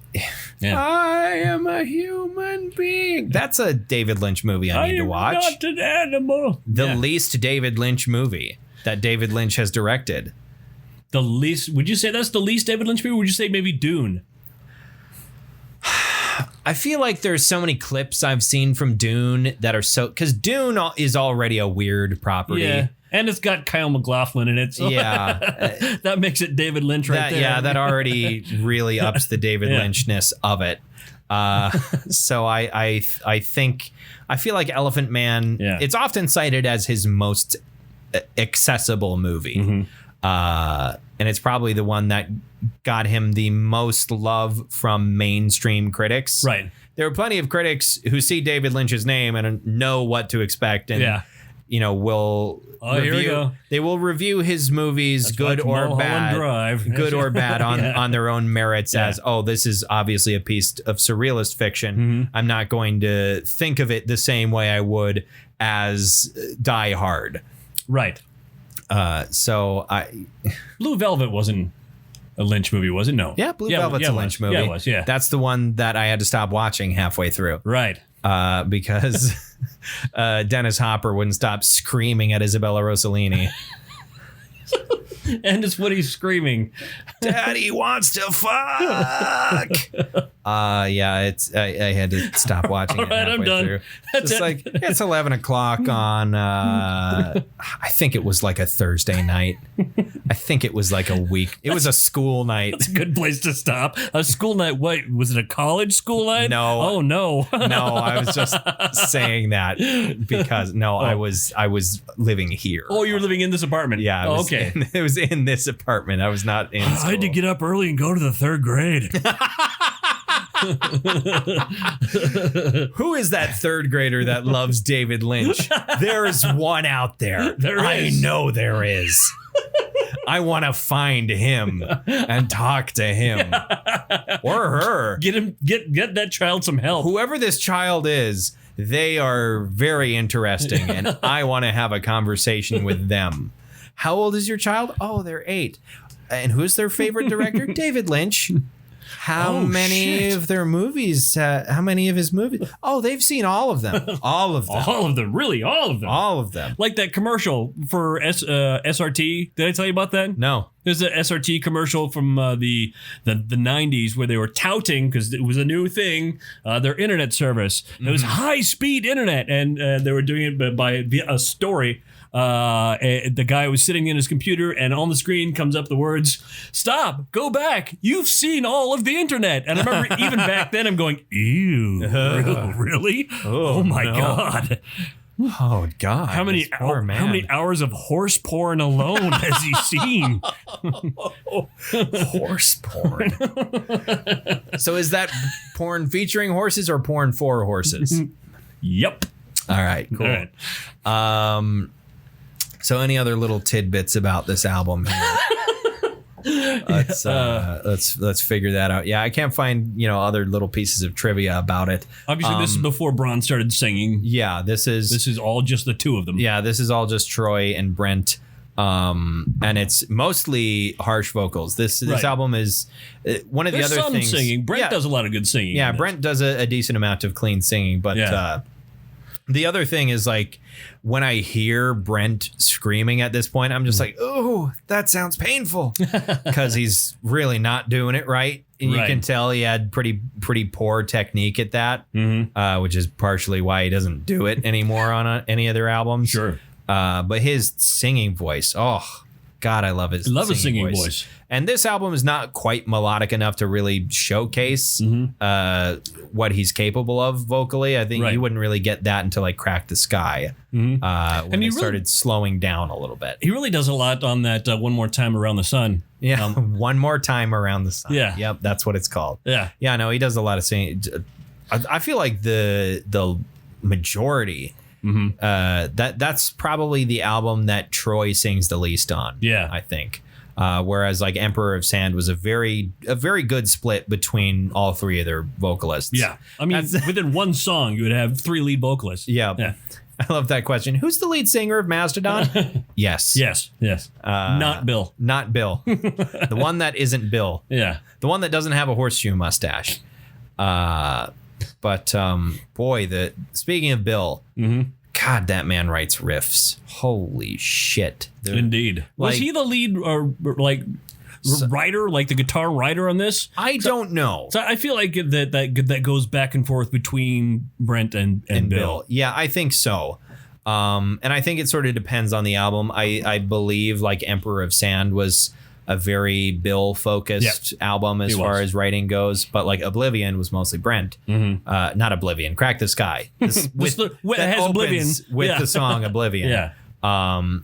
Speaker 1: Yeah. I am a human being. That's a David Lynch movie I need to watch.
Speaker 2: I am not an animal.
Speaker 1: The least David Lynch movie that David Lynch has directed.
Speaker 2: The least... Would you say that's the least David Lynch movie, or would you say maybe Dune?
Speaker 1: I feel like there's so many clips I've seen from Dune that are so... Because Dune is already a weird property.
Speaker 2: Yeah, and it's got Kyle MacLachlan in it. So
Speaker 1: yeah.
Speaker 2: That makes it David Lynch right there.
Speaker 1: Yeah, that already really ups the David Lynchness of it. So I think... I feel like Elephant Man... Yeah. It's often cited as his most accessible movie. And it's probably the one that got him the most love from mainstream critics.
Speaker 2: Right.
Speaker 1: There are plenty of critics who see David Lynch's name and know what to expect, and will review. They will review his movies, good or bad, on their own merits. As this is obviously a piece of surrealist fiction. I'm not going to think of it the same way I would as Die Hard.
Speaker 2: Right. Blue Velvet wasn't a Lynch movie, was it? No.
Speaker 1: Yeah, Blue Velvet's a Lynch movie.
Speaker 2: Yeah, it was, yeah.
Speaker 1: That's the one that I had to stop watching halfway through.
Speaker 2: Right.
Speaker 1: Because Dennis Hopper wouldn't stop screaming at Isabella Rossellini.
Speaker 2: And it's what he's screaming.
Speaker 1: Daddy wants to fuck. I had to stop watching it halfway through. That's just like, it's 11 o'clock on, I think it was like a Thursday night. I think it was like a week. It was a school night.
Speaker 2: That's a good place to stop. A school night. Wait, was it a college school night?
Speaker 1: No.
Speaker 2: Oh, no.
Speaker 1: No, I was just saying that because I was living here.
Speaker 2: Oh, you were living in this apartment?
Speaker 1: Yeah.
Speaker 2: Okay.
Speaker 1: It was in this apartment. I was not in school.
Speaker 2: I had to get up early and go to the 3rd grade.
Speaker 1: Who is that third grader that loves David Lynch? There is one out there. I know there is. I want to find him and talk to him or her.
Speaker 2: Get that child some help.
Speaker 1: Whoever this child is, they are very interesting, and I want to have a conversation with them. How old is your child? Oh, they're 8. And who's their favorite director? David Lynch. How many of their movies? How many of his movies? Oh, they've seen all of them. All of them.
Speaker 2: All of them. Really, all of them.
Speaker 1: All of them.
Speaker 2: Like that commercial for SRT. Did I tell you about that?
Speaker 1: No.
Speaker 2: There's an SRT commercial from the 90s where they were touting, because it was a new thing, their internet service. It was high-speed internet, and they were doing it by a story. The guy was sitting in his computer, and on the screen comes up the words, "Stop, go back, you've seen all of the internet." And I remember even back then I'm going, ew, really? Oh my God.
Speaker 1: Oh God!
Speaker 2: How many hours of horse porn alone has he seen?
Speaker 1: Horse porn. So is that porn featuring horses or porn for horses?
Speaker 2: Yep.
Speaker 1: All right. Cool.
Speaker 2: All right.
Speaker 1: So any other little tidbits about this album here? Let's figure that out. Yeah, I can't find other little pieces of trivia about it.
Speaker 2: Obviously, this is before Braun started singing.
Speaker 1: Yeah, this is
Speaker 2: all just the two of them.
Speaker 1: Yeah, this is all just Troy and Brent, and it's mostly harsh vocals. This album is one of the other things.
Speaker 2: Singing. Brent does a lot of good singing.
Speaker 1: Yeah, Brent does a decent amount of clean singing, but the other thing is, like, when I hear Brent screaming at this point, I'm just like, oh, that sounds painful, because he's really not doing it right. And you can tell he had pretty poor technique at that, which is partially why he doesn't do it anymore on any of their albums.
Speaker 2: Sure.
Speaker 1: But his singing voice, oh, God, I love his singing voice. And this album is not quite melodic enough to really showcase what he's capable of vocally. I think you wouldn't really get that until like Crack the Sky, when he started slowing down a little bit.
Speaker 2: He really does a lot on that One More Time Around the Sun.
Speaker 1: Yeah, One More Time Around the Sun.
Speaker 2: Yeah.
Speaker 1: Yep, that's what it's called.
Speaker 2: Yeah.
Speaker 1: Yeah, no, he does a lot of singing. I feel like the majority... that's probably the album that Troy sings the least on.
Speaker 2: Yeah,
Speaker 1: I think. Whereas like Emperor of Sand was a very good split between all three of their vocalists.
Speaker 2: Yeah, I mean, within one song you would have 3 lead vocalists.
Speaker 1: Yeah. I love that question. Who's the lead singer of Mastodon? Yes.
Speaker 2: Not Bill.
Speaker 1: Not Bill. The one that isn't Bill.
Speaker 2: Yeah.
Speaker 1: The one that doesn't have a horseshoe mustache. But boy, speaking of Bill, God, that man writes riffs. Holy shit!
Speaker 2: Indeed. Was he the lead writer, like the guitar writer on this?
Speaker 1: I don't know.
Speaker 2: So I feel like that goes back and forth between Brent and Bill.
Speaker 1: Yeah, I think so. And I think it sort of depends on the album. I believe like Emperor of Sand was a very Bill-focused album as far as writing goes, but like Oblivion was mostly Brent. Not Oblivion, Crack the Sky. With the song Oblivion.
Speaker 2: Yeah.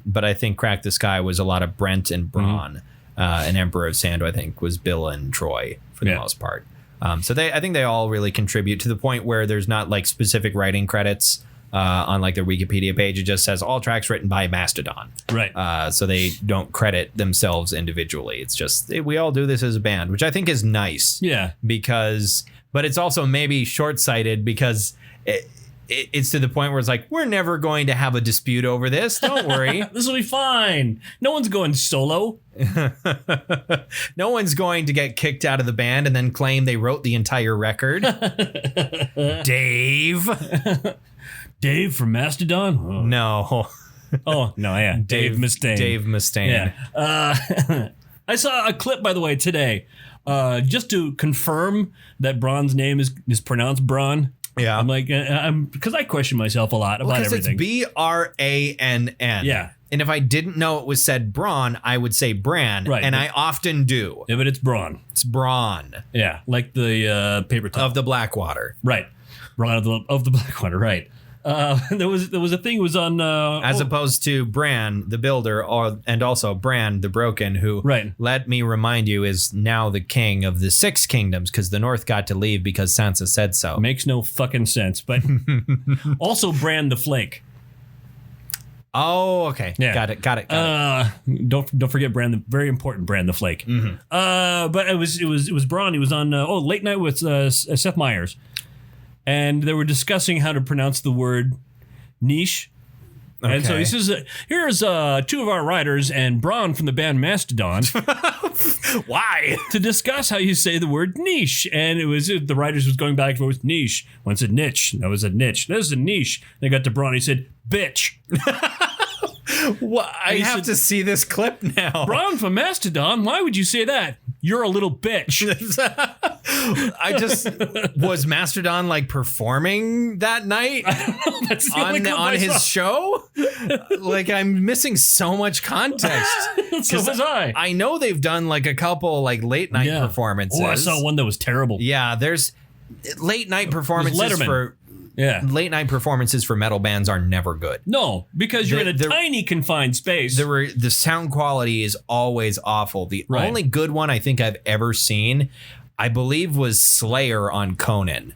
Speaker 1: But I think Crack the Sky was a lot of Brent and Braun. And Emperor of Sand, I think, was Bill and Troy for the most part. So I think they all really contribute to the point where there's not like specific writing credits on like their Wikipedia page. It just says all tracks written by Mastodon.
Speaker 2: Right.
Speaker 1: So they don't credit themselves individually. It's just we all do this as a band, which I think is nice.
Speaker 2: Yeah.
Speaker 1: But it's also maybe short-sighted because it's to the point where it's like, we're never going to have a dispute over this. Don't worry.
Speaker 2: This will be fine. No one's going solo.
Speaker 1: No one's going to get kicked out of the band and then claim they wrote the entire record. Dave.
Speaker 2: Dave from Mastodon?
Speaker 1: Oh. No.
Speaker 2: Oh, no, yeah. Dave Mustaine.
Speaker 1: Dave Mustaine.
Speaker 2: Yeah. I saw a clip, by the way, today, just to confirm that Braun's name is pronounced Braun.
Speaker 1: Yeah.
Speaker 2: I'm like, because I question myself a lot about everything.
Speaker 1: It's Brann.
Speaker 2: Yeah.
Speaker 1: And if I didn't know it was said Braun, I would say Bran.
Speaker 2: Right.
Speaker 1: And I often do.
Speaker 2: Yeah, but it's Braun.
Speaker 1: It's Braun.
Speaker 2: Yeah. Like the paper towel.
Speaker 1: Of the Blackwater.
Speaker 2: Right. Braun of the Blackwater, right. There was a thing. It was on
Speaker 1: as opposed to Bran the Builder, and also Bran the Broken, who let me remind you is now the king of the 6 kingdoms because the North got to leave because Sansa said so.
Speaker 2: Makes no fucking sense, but also Bran the Flake.
Speaker 1: Oh, okay. Yeah. Got it.
Speaker 2: Don't forget Bran, the very important Bran the Flake.
Speaker 1: Mm-hmm.
Speaker 2: But it was Braun. He was on Late Night with Seth Meyers, and they were discussing how to pronounce the word niche. Okay. And so he says, here's 2 of our writers and Braun from the band Mastodon.
Speaker 1: Why?
Speaker 2: To discuss how you say the word niche. And it was the writers was going back and forth, niche. One said niche. That was a niche. That was a niche. They got to Braun. He said, bitch.
Speaker 1: Well, I have to see this clip now.
Speaker 2: Braun from Mastodon, why would you say that? You're a little bitch.
Speaker 1: Was Mastodon like performing that night
Speaker 2: That's
Speaker 1: on his show? Like, I'm missing so much context.
Speaker 2: So was I.
Speaker 1: I know they've done like a couple like late night performances.
Speaker 2: Oh, I saw one that was terrible.
Speaker 1: Yeah, there's late night performances for.
Speaker 2: Yeah.
Speaker 1: Late night performances for metal bands are never good.
Speaker 2: No, because you're in a tiny confined space.
Speaker 1: The sound quality is always awful. The only good one I think I've ever seen, I believe, was Slayer on Conan.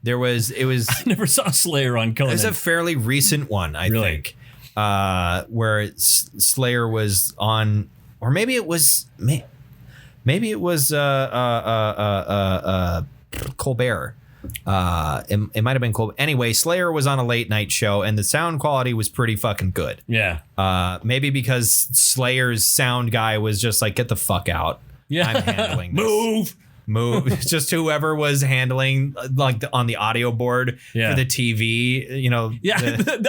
Speaker 1: It was
Speaker 2: I never saw Slayer on Conan.
Speaker 1: It's a fairly recent one, I think. Where Slayer was on, or maybe it was Colbert. It might have been cool. Anyway, Slayer was on a late night show and the sound quality was pretty fucking good.
Speaker 2: Yeah.
Speaker 1: Maybe because Slayer's sound guy was just like, get the fuck out.
Speaker 2: Yeah.
Speaker 1: I'm handling this. Move. It's just whoever was handling like on the audio board for the TV, you know.
Speaker 2: Yeah.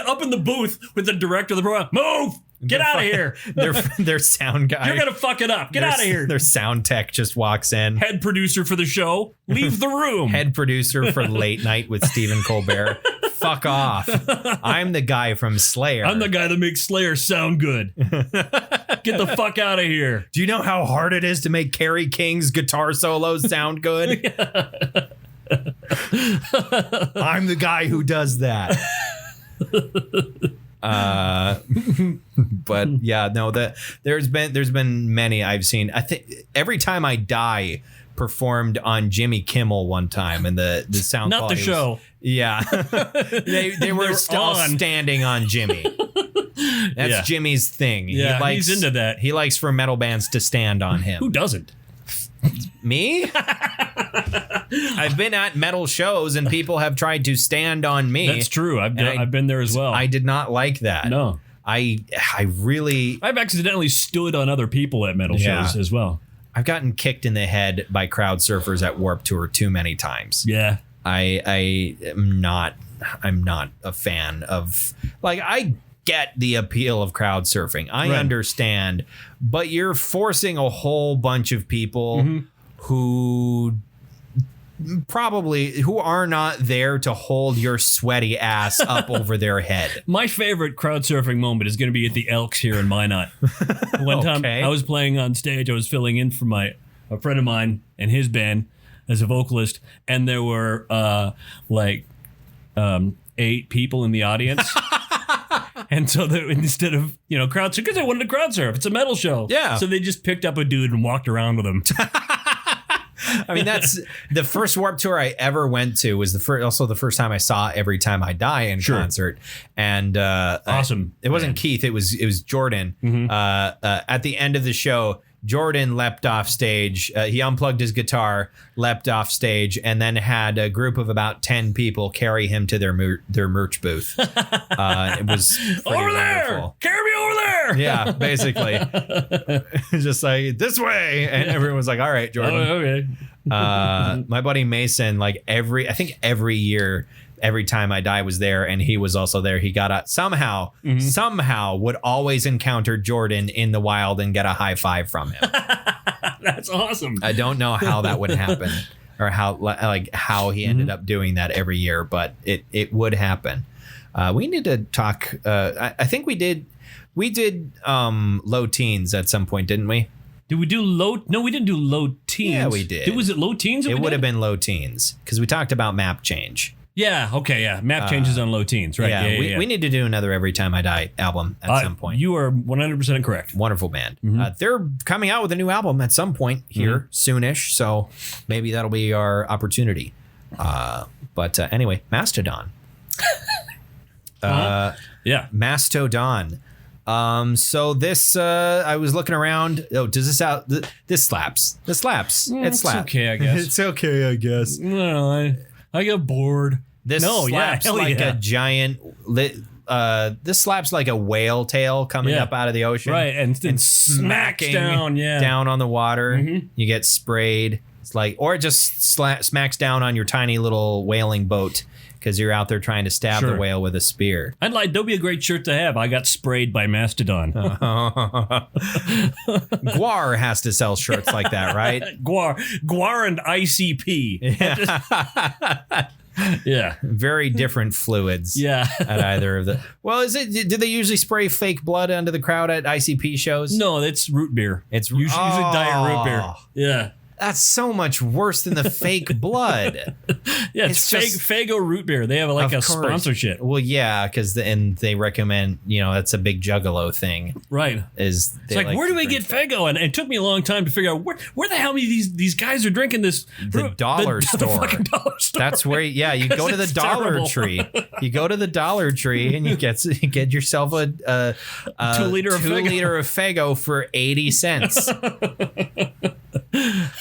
Speaker 2: Up in the booth with the director of the program. Move. Get out of here.
Speaker 1: Their sound guy.
Speaker 2: You're going to fuck it up. Get out of here.
Speaker 1: Their sound tech just walks in.
Speaker 2: Head producer for the show. Leave the room.
Speaker 1: Head producer for Late Night with Stephen Colbert. Fuck off. I'm the guy from Slayer.
Speaker 2: I'm the guy that makes Slayer sound good. Get the fuck out of here.
Speaker 1: Do you know how hard it is to make Kerry King's guitar solos sound good? I'm the guy who does that. But yeah, no, there's been many I've seen. I think Every Time I Die performed on Jimmy Kimmel one time, and the sound
Speaker 2: not the show.
Speaker 1: They were all standing on Jimmy. That's Jimmy's thing.
Speaker 2: Yeah, he's into that.
Speaker 1: He likes for metal bands to stand on him.
Speaker 2: Who doesn't?
Speaker 1: Me? I've been at metal shows and people have tried to stand on me.
Speaker 2: That's true. I've been there as well.
Speaker 1: I did not like that.
Speaker 2: No.
Speaker 1: I've
Speaker 2: accidentally stood on other people at metal shows as well.
Speaker 1: I've gotten kicked in the head by crowd surfers at Warped Tour too many times.
Speaker 2: Yeah.
Speaker 1: I'm not a fan of, like, I get the appeal of crowd surfing. I understand, but you're forcing a whole bunch of people who are not there to hold your sweaty ass up over their head.
Speaker 2: My favorite crowd surfing moment is going to be at the Elks here in Minot. One time I was playing on stage. I was filling in for a friend of mine and his band as a vocalist, and there were 8 people in the audience. And so instead of, crowd surf, because they wanted to crowd surf. It's a metal show.
Speaker 1: Yeah.
Speaker 2: So they just picked up a dude and walked around with him.
Speaker 1: I mean, that's the first Warped Tour I ever went to was the first time I saw Every Time I Die in concert. And
Speaker 2: awesome.
Speaker 1: It wasn't Keith. It was Jordan. At the end of the show, Jordan leapt off stage. He unplugged his guitar, leapt off stage, and then had a group of about 10 people carry him to their merch booth. It was
Speaker 2: over there.
Speaker 1: Wonderful.
Speaker 2: Carry me over there.
Speaker 1: Yeah, basically, just like this way, and everyone was like, "All right, Jordan."
Speaker 2: Oh, okay.
Speaker 1: My buddy Mason, I think every year. Every Time I Die was there, and he was also there. He got somehow would always encounter Jordan in the wild and get a high five from him.
Speaker 2: That's awesome.
Speaker 1: I don't know how that would happen, or how he ended up doing that every year, but it would happen. We need to talk. I think we did Low Teens at some point, didn't we?
Speaker 2: Did we do low? No, we didn't do Low Teens.
Speaker 1: Yeah, we did.
Speaker 2: Was it Low Teens?
Speaker 1: It would have been Low Teens because we talked about map change.
Speaker 2: Yeah. Okay. Yeah. Map changes on low teens. Right.
Speaker 1: Yeah. We need to do another Every Time I Die album at some point.
Speaker 2: You are 100% correct.
Speaker 1: Wonderful band. They're coming out with a new album at some point here soonish. So maybe that'll be our opportunity. But anyway, Mastodon.
Speaker 2: Yeah.
Speaker 1: Mastodon. So this, I was looking around. Oh, does this out? This slaps. This slaps. It slaps.
Speaker 2: It's okay, I guess.
Speaker 1: It's okay, I guess.
Speaker 2: No, I get bored.
Speaker 1: This slaps like a giant. This slaps like a whale tail coming up out of the ocean,
Speaker 2: right? And smacking
Speaker 1: down on the water. You get sprayed. It's like, or it just smacks down on your tiny little whaling boat because you're out there trying to stab the whale with a spear.
Speaker 2: That'd be a great shirt to have. I got sprayed by Mastodon.
Speaker 1: Guar has to sell shirts like that, right?
Speaker 2: Guar and ICP. Yeah.
Speaker 1: Very different fluids.
Speaker 2: Yeah.
Speaker 1: At either of the. Well, do they usually spray fake blood onto the crowd at ICP shows?
Speaker 2: No, it's root beer.
Speaker 1: It's
Speaker 2: usually diet root beer. Yeah.
Speaker 1: That's so much worse than the fake blood.
Speaker 2: Yeah, it's fake Faygo root beer. They have a sponsorship.
Speaker 1: Well, yeah, because they recommend, that's a big Juggalo thing.
Speaker 2: Right.
Speaker 1: It's
Speaker 2: like where do we get Faygo? And it took me a long time to figure out where the hell these guys are drinking this.
Speaker 1: The dollar store.
Speaker 2: The fucking dollar store.
Speaker 1: That's where, you go to the Dollar Tree. You go to the Dollar Tree and you get yourself a
Speaker 2: 2 liter of
Speaker 1: Faygo for 80 cents.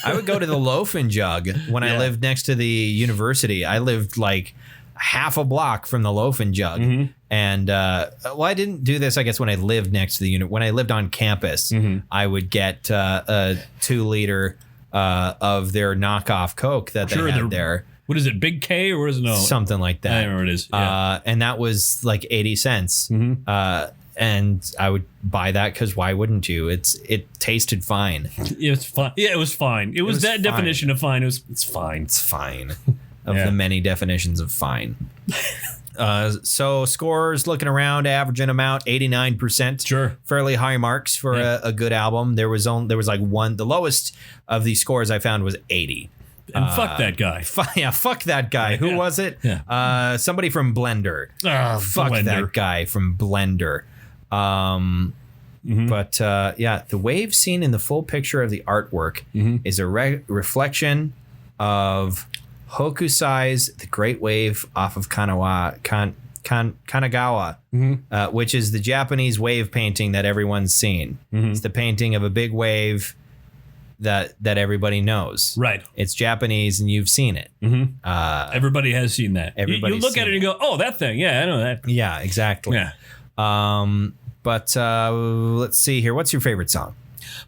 Speaker 1: I would go to the Loaf and Jug when I lived next to the university. I lived like half a block from the Loaf and Jug. And I didn't do this, I guess, when I lived next to the unit. When I lived on campus, I would get a 2 liter of their knockoff Coke that they had there.
Speaker 2: What is it, Big K or what is it? No,
Speaker 1: something like that.
Speaker 2: I remember it is. Yeah.
Speaker 1: And that was like 80 cents. And I would buy that because why wouldn't you? It tasted fine.
Speaker 2: It was fine. Yeah, it was fine. It was that fine. Definition of fine. It's fine.
Speaker 1: It's fine. Of the many definitions of fine. So scores, looking around, averaging amount 89%.
Speaker 2: Sure,
Speaker 1: fairly high marks for a good album. There was like one. The lowest of these scores I found was 80.
Speaker 2: And fuck that guy.
Speaker 1: Fuck that guy. Who was it?
Speaker 2: Yeah.
Speaker 1: Somebody from Blender. Fuck
Speaker 2: Blender.
Speaker 1: that guy from Blender. But the wave seen in the full picture of the artwork is a reflection of Hokusai's The Great Wave off of Kanagawa, which is the Japanese wave painting that everyone's seen. It's the painting of a big wave that everybody knows.
Speaker 2: Right.
Speaker 1: It's Japanese and you've seen it.
Speaker 2: Everybody has seen that. You look at it and you go, oh, that thing. Yeah, I know that.
Speaker 1: Yeah, exactly.
Speaker 2: Yeah.
Speaker 1: But let's see here. What's your favorite song?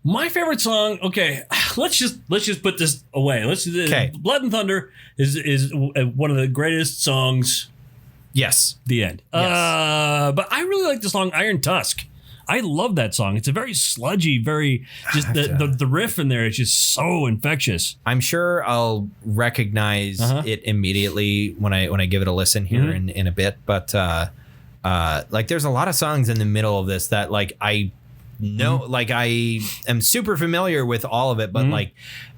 Speaker 2: My favorite song. Okay, let's just put this away. Blood and Thunder is one of the greatest songs.
Speaker 1: Yes.
Speaker 2: The end.
Speaker 1: Yes.
Speaker 2: But I really like the song Iron Tusk. I love that song. It's a very sludgy, very just the riff in there is just so infectious.
Speaker 1: I'm sure I'll recognize it immediately when I give it a listen here in a bit. But like there's a lot of songs in the middle of this that like I know, like I am super familiar with all of it, but like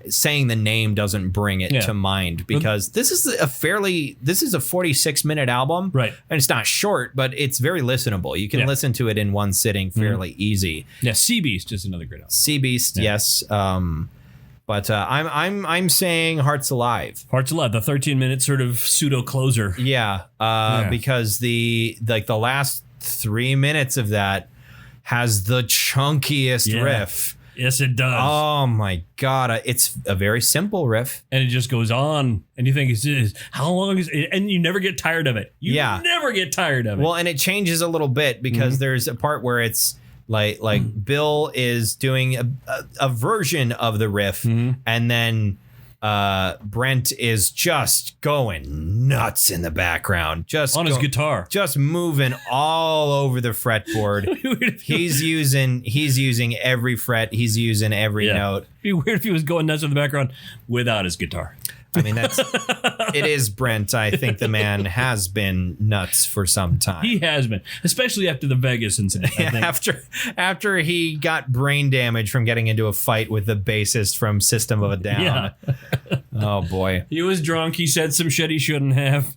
Speaker 1: saying the name doesn't bring it to mind because this is a 46-minute album,
Speaker 2: right? And
Speaker 1: it's not short, but it's very listenable. You can listen to it in one sitting fairly easy.
Speaker 2: Yeah, Sea Beast is another great album.
Speaker 1: Sea Beast, yes. But I'm saying Hearts Alive.
Speaker 2: Hearts Alive, the 13-minute sort of pseudo closer.
Speaker 1: Yeah, because the last 3 minutes of that has the chunkiest riff.
Speaker 2: Yes, it does.
Speaker 1: Oh my God. It's a very simple riff.
Speaker 2: And it just goes on. And you think, how long is it? And you never get tired of it. You never get tired of it.
Speaker 1: Well, and it changes a little bit because there's a part where it's like Bill is doing a version of the riff. And then Brent is just going nuts in the background, just
Speaker 2: on his guitar,
Speaker 1: just moving all over the fretboard. he's using every fret. He's using every note.
Speaker 2: It'd be weird if he was going nuts in the background without his guitar.
Speaker 1: I mean, it is Brent. I think the man has been nuts for some time.
Speaker 2: He has been, especially after the Vegas incident. I think.
Speaker 1: After he got brain damage from getting into a fight with the bassist from System of a Down.
Speaker 2: Yeah.
Speaker 1: Oh boy.
Speaker 2: He was drunk. He said some shit he shouldn't have.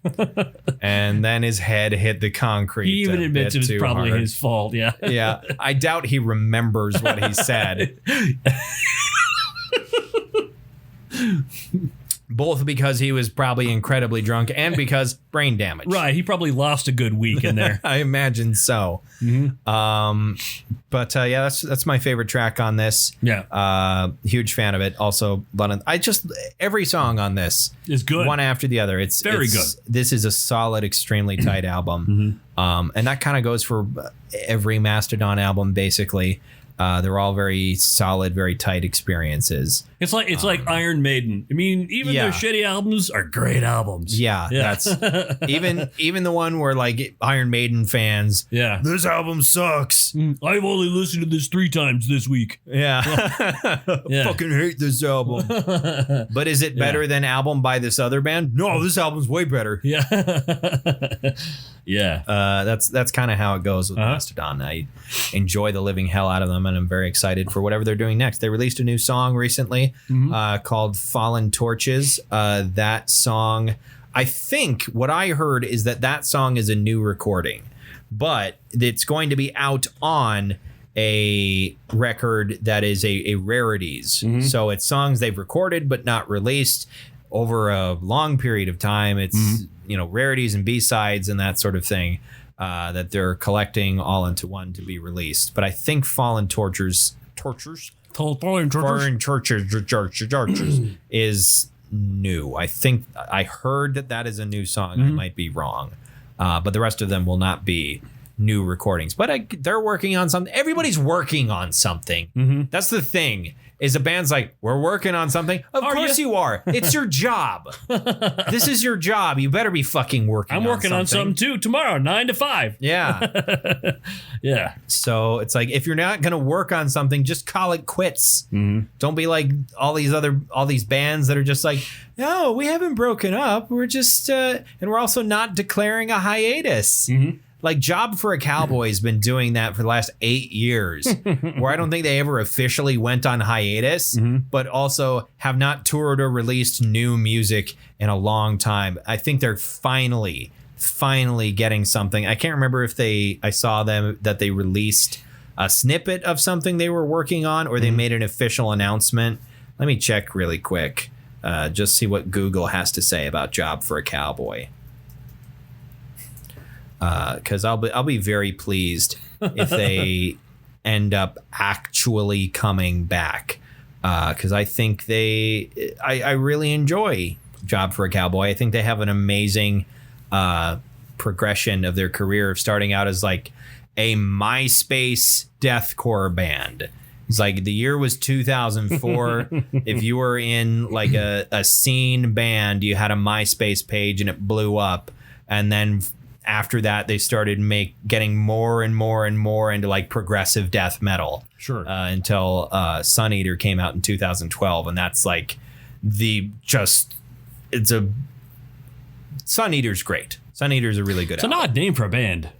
Speaker 1: And then his head hit the concrete.
Speaker 2: He even admits it was probably his fault. Yeah.
Speaker 1: Yeah. I doubt he remembers what he said. Both because he was probably incredibly drunk and because brain damage.
Speaker 2: Right. He probably lost a good week in there.
Speaker 1: I imagine so. Mm-hmm. But yeah, that's my favorite track on this.
Speaker 2: Yeah.
Speaker 1: Huge fan of it. Also, every song on this
Speaker 2: is good.
Speaker 1: One after the other. It's
Speaker 2: very good.
Speaker 1: This is a solid, extremely tight album. Mm-hmm. And that kind of goes for every Mastodon album, basically. They're all very solid, very tight experiences.
Speaker 2: It's like Iron Maiden. I mean, even their shitty albums are great albums.
Speaker 1: Yeah. That's even the one where like Iron Maiden fans.
Speaker 2: Yeah,
Speaker 1: this album sucks.
Speaker 2: I've only listened to this 3 times this week.
Speaker 1: Yeah, fucking hate this album. But is it better than album by this other band? No, this album's way better.
Speaker 2: Yeah. Yeah.
Speaker 1: That's kind of how it goes with Mastodon. I enjoy the living hell out of them, and I'm very excited for whatever they're doing next. They released a new song recently called Fallen Torches. That song, I think what I heard is that song is a new recording, but it's going to be out on a record that is a rarities. So it's songs they've recorded but not released over a long period of time. It's rarities and B-sides and that sort of thing that they're collecting all into one to be released. But I think Fallen Torches is new. I think I heard that is a new song. I might be wrong, but the rest of them will not be new recordings. But they're working on something. Everybody's working on something. That's the thing. Is a band's like, we're working on something. Of course you are. It's your job. This is your job. You better be fucking working.
Speaker 2: I'm working on something too tomorrow, 9 to 5.
Speaker 1: Yeah.
Speaker 2: Yeah.
Speaker 1: So it's like, if you're not going to work on something, just call it quits. Don't be like all these bands that are just like, no, we haven't broken up. We're just, and we're also not declaring a hiatus. Like Job for a Cowboy has been doing that for the last 8 years, where I don't think they ever officially went on hiatus, but also have not toured or released new music in a long time. I think they're finally getting something. I can't remember if I saw them that they released a snippet of something they were working on, or they made an official announcement. Let me check really quick, just see what Google has to say about Job for a Cowboy. Because I'll be very pleased if they end up actually coming back. Because I think I really enjoy Job for a Cowboy. I think they have an amazing progression of their career of starting out as like a MySpace deathcore band. It's like the year was 2004. If you were in like a scene band, you had a MySpace page and it blew up. And then after that, they started getting more and more and more into like progressive death metal.
Speaker 2: Sure.
Speaker 1: Until Sun Eater came out in 2012, and that's like Sun Eater's great. Sun Eater's a really good album.
Speaker 2: It's an odd name for a band.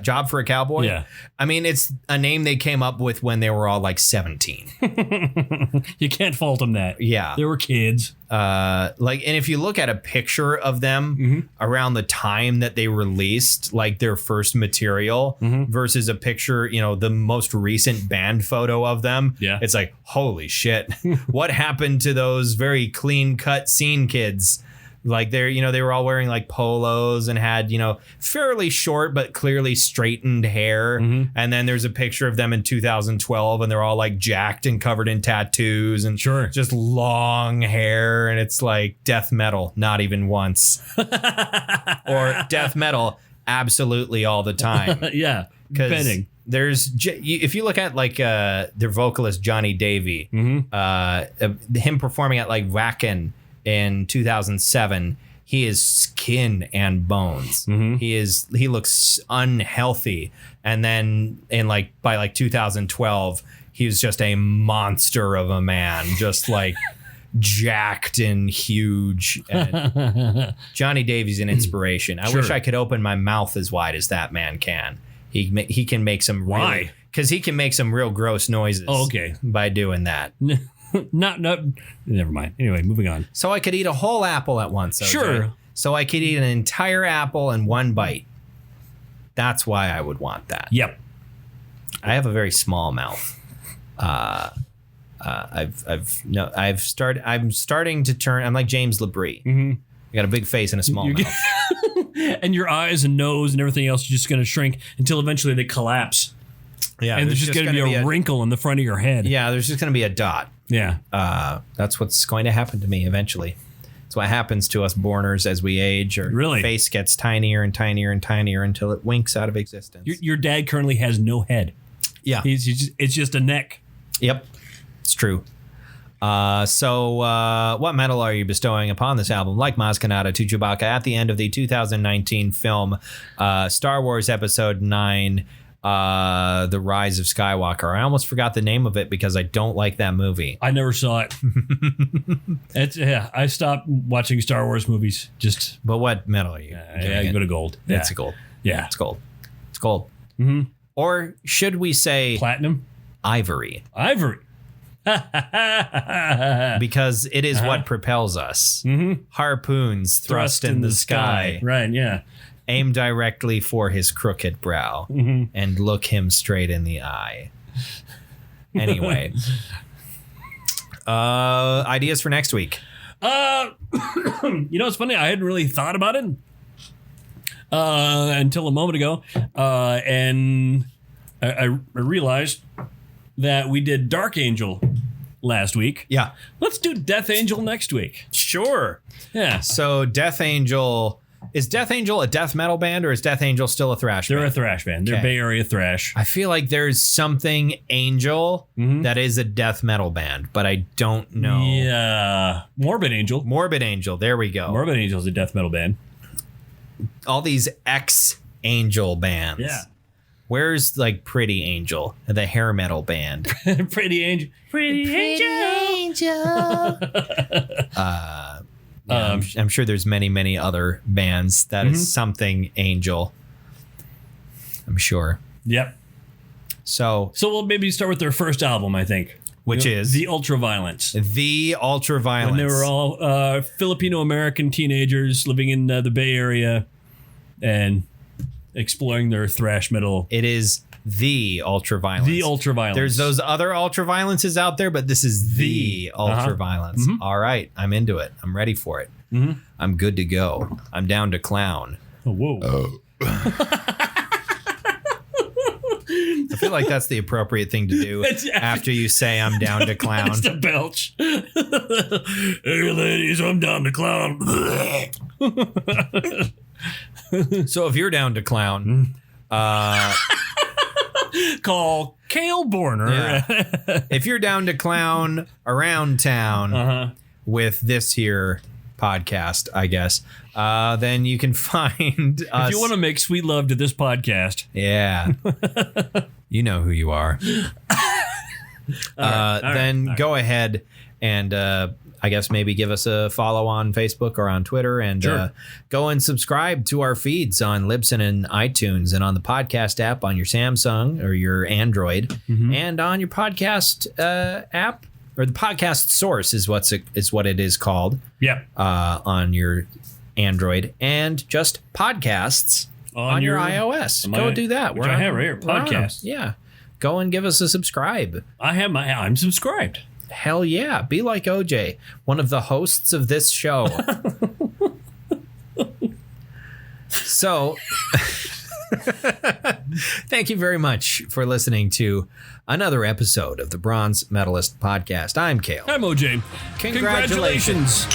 Speaker 1: Job for a Cowboy?
Speaker 2: Yeah.
Speaker 1: I mean, it's a name they came up with when they were all like 17.
Speaker 2: You can't fault them that.
Speaker 1: Yeah.
Speaker 2: They were kids.
Speaker 1: And if you look at a picture of them around the time that they released like their first material versus a picture, the most recent band photo of them, it's like, holy shit. What happened to those very clean cut scene kids? Like they were all wearing like polos and had, fairly short but clearly straightened hair. And then there's a picture of them in 2012 and they're all like jacked and covered in tattoos and just long hair. And it's like death metal, not even once. Or death metal absolutely all the time.
Speaker 2: Yeah.
Speaker 1: Because if you look at like their vocalist Johnny Davey, him performing at like Wacken in 2007, he is skin and bones. He looks unhealthy, and then by 2012, he was just a monster of a man, just like jacked and huge. And Johnny Davy's an inspiration. I wish I could open my mouth as wide as that man can. He can make some
Speaker 2: Why?
Speaker 1: Because he can make some real gross noises.
Speaker 2: Oh, okay.
Speaker 1: By doing that.
Speaker 2: Not. Never mind. Anyway, moving on.
Speaker 1: So I could eat a whole apple at once. Okay?
Speaker 2: Sure.
Speaker 1: So I could eat an entire apple in one bite. That's why I would want that.
Speaker 2: Yep.
Speaker 1: I have a very small mouth. I'm starting to turn. I'm like James LeBrie.
Speaker 2: Mm-hmm.
Speaker 1: I got a big face and a small mouth.
Speaker 2: And your eyes and nose and everything else are just going to shrink until eventually they collapse.
Speaker 1: Yeah,
Speaker 2: and there's just going to be a wrinkle in the front of your head.
Speaker 1: Yeah, there's just going to be a dot.
Speaker 2: Yeah.
Speaker 1: That's what's going to happen to me eventually. It's what happens to us borners as we age. Our face gets tinier and tinier and tinier until it winks out of existence.
Speaker 2: Your dad currently has no head.
Speaker 1: Yeah.
Speaker 2: It's just a neck.
Speaker 1: Yep. It's true. So what medal are you bestowing upon this album? Like Maz Kanata to Chewbacca at the end of the 2019 film Star Wars Episode 9, The Rise of Skywalker. I almost forgot the name of it because I don't like that movie.
Speaker 2: I never saw it. I stopped watching Star Wars movies.
Speaker 1: But what medal are you?
Speaker 2: I go to gold.
Speaker 1: It's a gold.
Speaker 2: Yeah,
Speaker 1: it's gold. It's gold.
Speaker 2: Mm-hmm.
Speaker 1: Or should we say
Speaker 2: platinum?
Speaker 1: Ivory. Because it is what propels us.
Speaker 2: Mm-hmm.
Speaker 1: Harpoons thrust in the sky.
Speaker 2: Right, yeah.
Speaker 1: Aim directly for his crooked brow and look him straight in the eye. Anyway. Ideas for next week.
Speaker 2: It's funny. I hadn't really thought about it until a moment ago. And I realized that we did Dark Angel last week.
Speaker 1: Yeah.
Speaker 2: Let's do Death Angel next week.
Speaker 1: Sure.
Speaker 2: Yeah.
Speaker 1: So Death Angel... Is Death Angel a death metal band or is Death Angel still a thrash band?
Speaker 2: They're a thrash band. They're Bay Area thrash.
Speaker 1: I feel like there's something Angel that is a death metal band, but I don't know.
Speaker 2: Yeah. Morbid Angel.
Speaker 1: Morbid Angel. There we go.
Speaker 2: Morbid Angel is a death metal band.
Speaker 1: All these ex-Angel bands.
Speaker 2: Yeah.
Speaker 1: Where's like Pretty Angel, the hair metal band?
Speaker 2: Pretty Angel. Pretty Angel.
Speaker 1: I'm sure there's many other bands that is something Angel. I'm sure.
Speaker 2: Yep.
Speaker 1: So
Speaker 2: we'll maybe start with their first album, I think.
Speaker 1: Which is?
Speaker 2: The Ultraviolence.
Speaker 1: The Ultraviolence.
Speaker 2: And they were all Filipino-American teenagers living in the Bay Area and exploring their thrash metal.
Speaker 1: It is the Ultraviolence.
Speaker 2: The Ultraviolence.
Speaker 1: There's those other Ultraviolences out there, but this is the Ultraviolence. All right. I'm into it. I'm ready for it. I'm good to go. I'm down to clown.
Speaker 2: Oh, whoa.
Speaker 1: I feel like that's the appropriate thing to do after you say I'm down to clown.
Speaker 2: It's a belch. Hey, ladies, I'm down to clown.
Speaker 1: So if you're down to clown,
Speaker 2: call Cale Borner.
Speaker 1: Yeah. If you're down to clown around town with this here podcast, I guess, then you can find us.
Speaker 2: If you want to make sweet love to this podcast.
Speaker 1: Yeah. You know who you are. Then go ahead and I guess maybe give us a follow on Facebook or on Twitter and go and subscribe to our feeds on Libsyn and iTunes and on the podcast app on your Samsung or your Android and on your podcast app, or the podcast source is what it is called.
Speaker 2: Yeah.
Speaker 1: On your Android, and just podcasts on your iOS. Go do that.
Speaker 2: Which I have right here. Podcasts.
Speaker 1: Yeah. Go and give us a subscribe.
Speaker 2: I'm subscribed.
Speaker 1: Hell yeah. Be like OJ, one of the hosts of this show. So, thank you very much for listening to another episode of the Bronze Metalist Podcast. I'm Cale.
Speaker 2: I'm OJ.
Speaker 1: Congratulations.